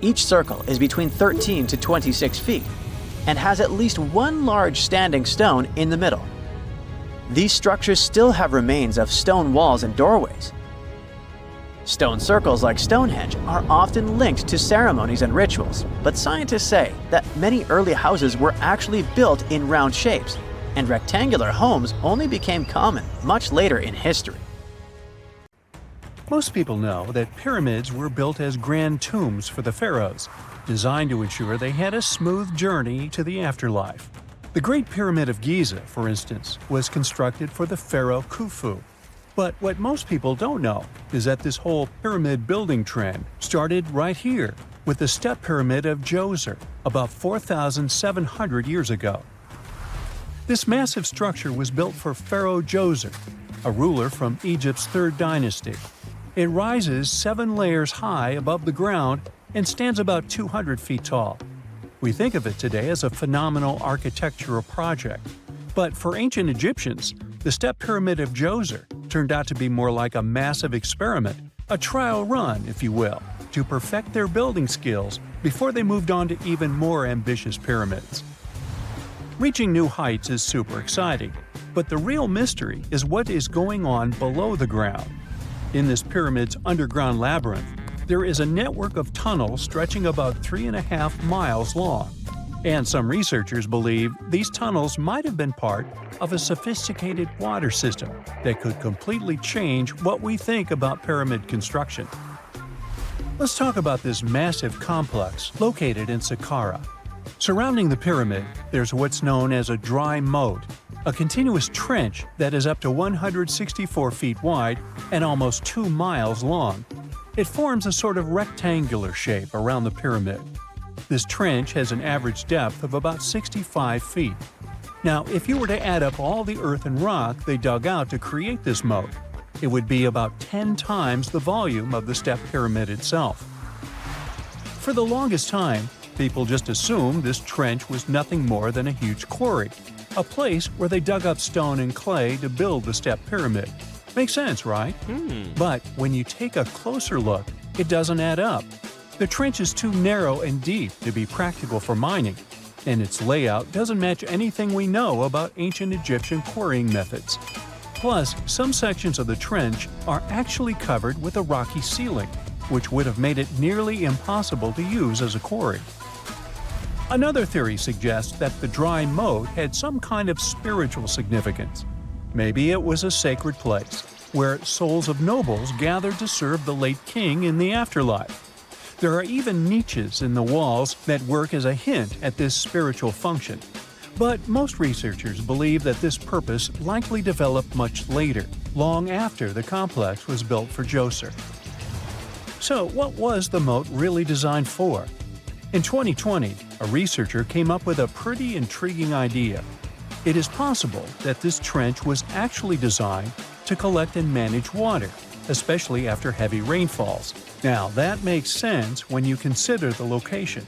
Each circle is between 13 to 26 feet and has at least one large standing stone in the middle. These structures still have remains of stone walls and doorways. Stone circles like Stonehenge are often linked to ceremonies and rituals, but scientists say that many early houses were actually built in round shapes, and rectangular homes only became common much later in history. Most people know that pyramids were built as grand tombs for the pharaohs, designed to ensure they had a smooth journey to the afterlife. The Great Pyramid of Giza, for instance, was constructed for the pharaoh Khufu. But what most people don't know is that this whole pyramid building trend started right here with the step pyramid of Djoser about 4,700 years ago. This massive structure was built for Pharaoh Djoser, a ruler from Egypt's 3rd dynasty. It rises 7 layers high above the ground and stands about 200 feet tall. We think of it today as a phenomenal architectural project, but for ancient Egyptians, the step pyramid of Djoser turned out to be more like a massive experiment, a trial run, if you will, to perfect their building skills before they moved on to even more ambitious pyramids. Reaching new heights is super exciting, but the real mystery is what is going on below the ground. In this pyramid's underground labyrinth, there is a network of tunnels stretching about 3.5 miles long, and some researchers believe these tunnels might have been part of a sophisticated water system that could completely change what we think about pyramid construction. Let's talk about this massive complex located in Saqqara. Surrounding the pyramid, there's what's known as a dry moat, a continuous trench that is up to 164 feet wide and almost 2 miles long. It forms a sort of rectangular shape around the pyramid. This trench has an average depth of about 65 feet. Now, if you were to add up all the earth and rock they dug out to create this moat, it would be about 10 times the volume of the step pyramid itself. For the longest time, people just assumed this trench was nothing more than a huge quarry, a place where they dug up stone and clay to build the step pyramid. Makes sense, right? But when you take a closer look, it doesn't add up. The trench is too narrow and deep to be practical for mining, and its layout doesn't match anything we know about ancient Egyptian quarrying methods. Plus, some sections of the trench are actually covered with a rocky ceiling, which would have made it nearly impossible to use as a quarry. Another theory suggests that the dry moat had some kind of spiritual significance. Maybe it was a sacred place, where souls of nobles gathered to serve the late king in the afterlife. There are even niches in the walls that work as a hint at this spiritual function. But most researchers believe that this purpose likely developed much later, long after the complex was built for Djoser. So, what was the moat really designed for? In 2020, a researcher came up with a pretty intriguing idea. It is possible that this trench was actually designed to collect and manage water, especially after heavy rainfalls. Now, that makes sense when you consider the location.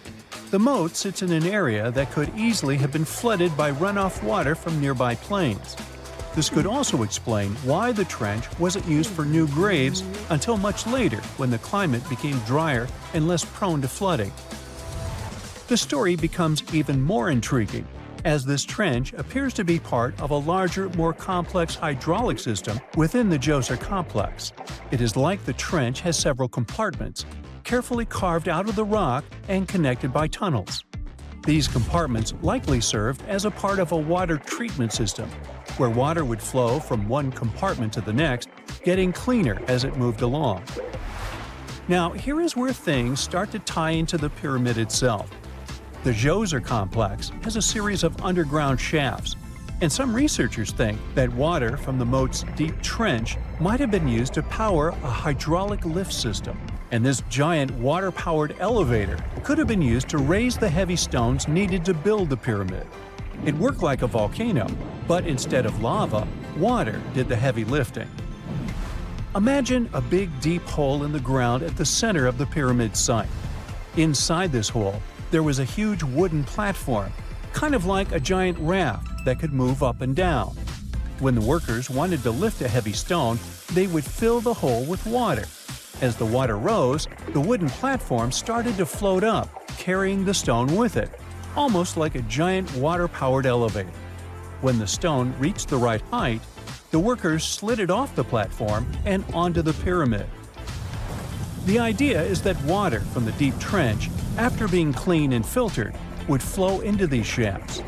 The moat sits in an area that could easily have been flooded by runoff water from nearby plains. This could also explain why the trench wasn't used for new graves until much later when the climate became drier and less prone to flooding. The story becomes even more intriguing as this trench appears to be part of a larger, more complex hydraulic system within the Djoser complex. It is like the trench has several compartments, carefully carved out of the rock and connected by tunnels. These compartments likely served as a part of a water treatment system, where water would flow from one compartment to the next, getting cleaner as it moved along. Now, here is where things start to tie into the pyramid itself. The Djoser complex has a series of underground shafts, and some researchers think that water from the moat's deep trench might have been used to power a hydraulic lift system, and this giant water-powered elevator could have been used to raise the heavy stones needed to build the pyramid. It worked like a volcano, but instead of lava, water did the heavy lifting. Imagine a big deep hole in the ground at the center of the pyramid site. Inside this hole, there was a huge wooden platform, kind of like a giant raft that could move up and down. When the workers wanted to lift a heavy stone, they would fill the hole with water. As the water rose, the wooden platform started to float up, carrying the stone with it, almost like a giant water-powered elevator. When the stone reached the right height, the workers slid it off the platform and onto the pyramid. The idea is that water from the deep trench, after being cleaned and filtered, would flow into these shafts.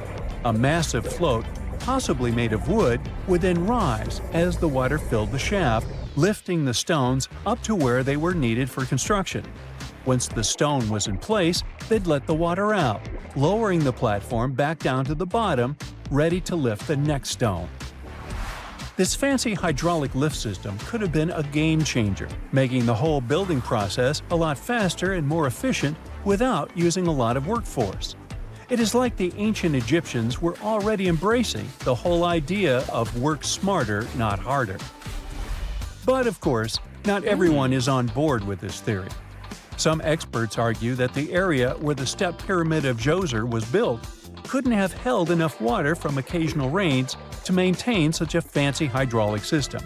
A massive float, possibly made of wood, would then rise as the water filled the shaft, lifting the stones up to where they were needed for construction. Once the stone was in place, they'd let the water out, lowering the platform back down to the bottom, ready to lift the next stone. This fancy hydraulic lift system could have been a game changer, making the whole building process a lot faster and more efficient without using a lot of workforce. It is like the ancient Egyptians were already embracing the whole idea of work smarter, not harder. But of course, not everyone is on board with this theory. Some experts argue that the area where the step pyramid of Djoser was built couldn't have held enough water from occasional rains to maintain such a fancy hydraulic system.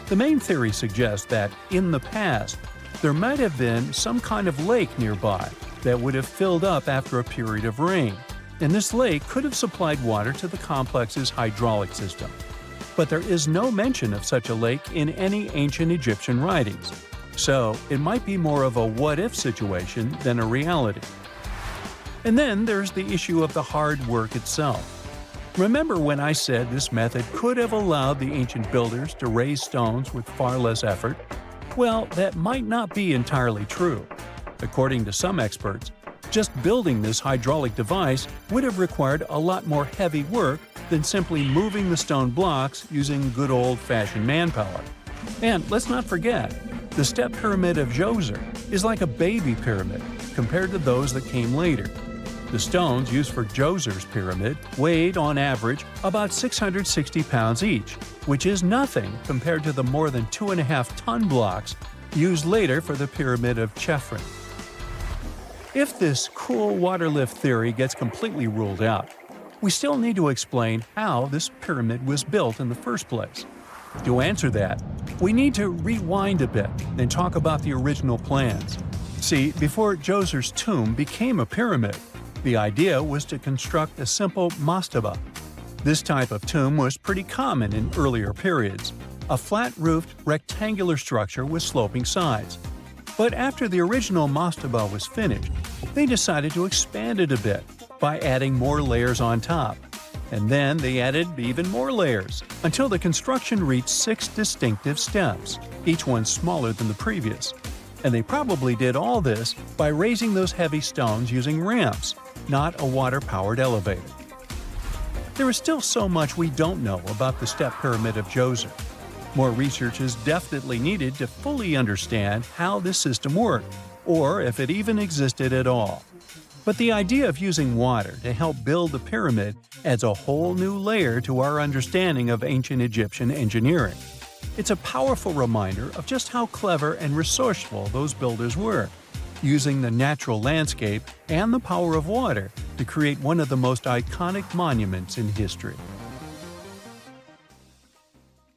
The main theory suggests that, in the past, there might have been some kind of lake nearby that would have filled up after a period of rain, and this lake could have supplied water to the complex's hydraulic system. But there is no mention of such a lake in any ancient Egyptian writings, so it might be more of a what-if situation than a reality. And then there's the issue of the hard work itself. Remember when I said this method could have allowed the ancient builders to raise stones with far less effort? Well, that might not be entirely true. According to some experts, just building this hydraulic device would have required a lot more heavy work than simply moving the stone blocks using good old-fashioned manpower. And let's not forget, the step pyramid of Djoser is like a baby pyramid compared to those that came later. The stones used for Djoser's pyramid weighed, on average, about 660 pounds each, which is nothing compared to the more than 2.5-ton blocks used later for the pyramid of Chephren. If this cool water lift theory gets completely ruled out, we still need to explain how this pyramid was built in the first place. To answer that, we need to rewind a bit and talk about the original plans. See, before Djoser's tomb became a pyramid, the idea was to construct a simple mastaba. This type of tomb was pretty common in earlier periods, a flat-roofed, rectangular structure with sloping sides. But after the original mastaba was finished, they decided to expand it a bit by adding more layers on top. And then they added even more layers, until the construction reached 6 distinctive steps, each one smaller than the previous. And they probably did all this by raising those heavy stones using ramps, not a water-powered elevator. There is still so much we don't know about the step pyramid of Djoser. More research is definitely needed to fully understand how this system worked, or if it even existed at all. But the idea of using water to help build the pyramid adds a whole new layer to our understanding of ancient Egyptian engineering. It's a powerful reminder of just how clever and resourceful those builders were, using the natural landscape and the power of water to create one of the most iconic monuments in history.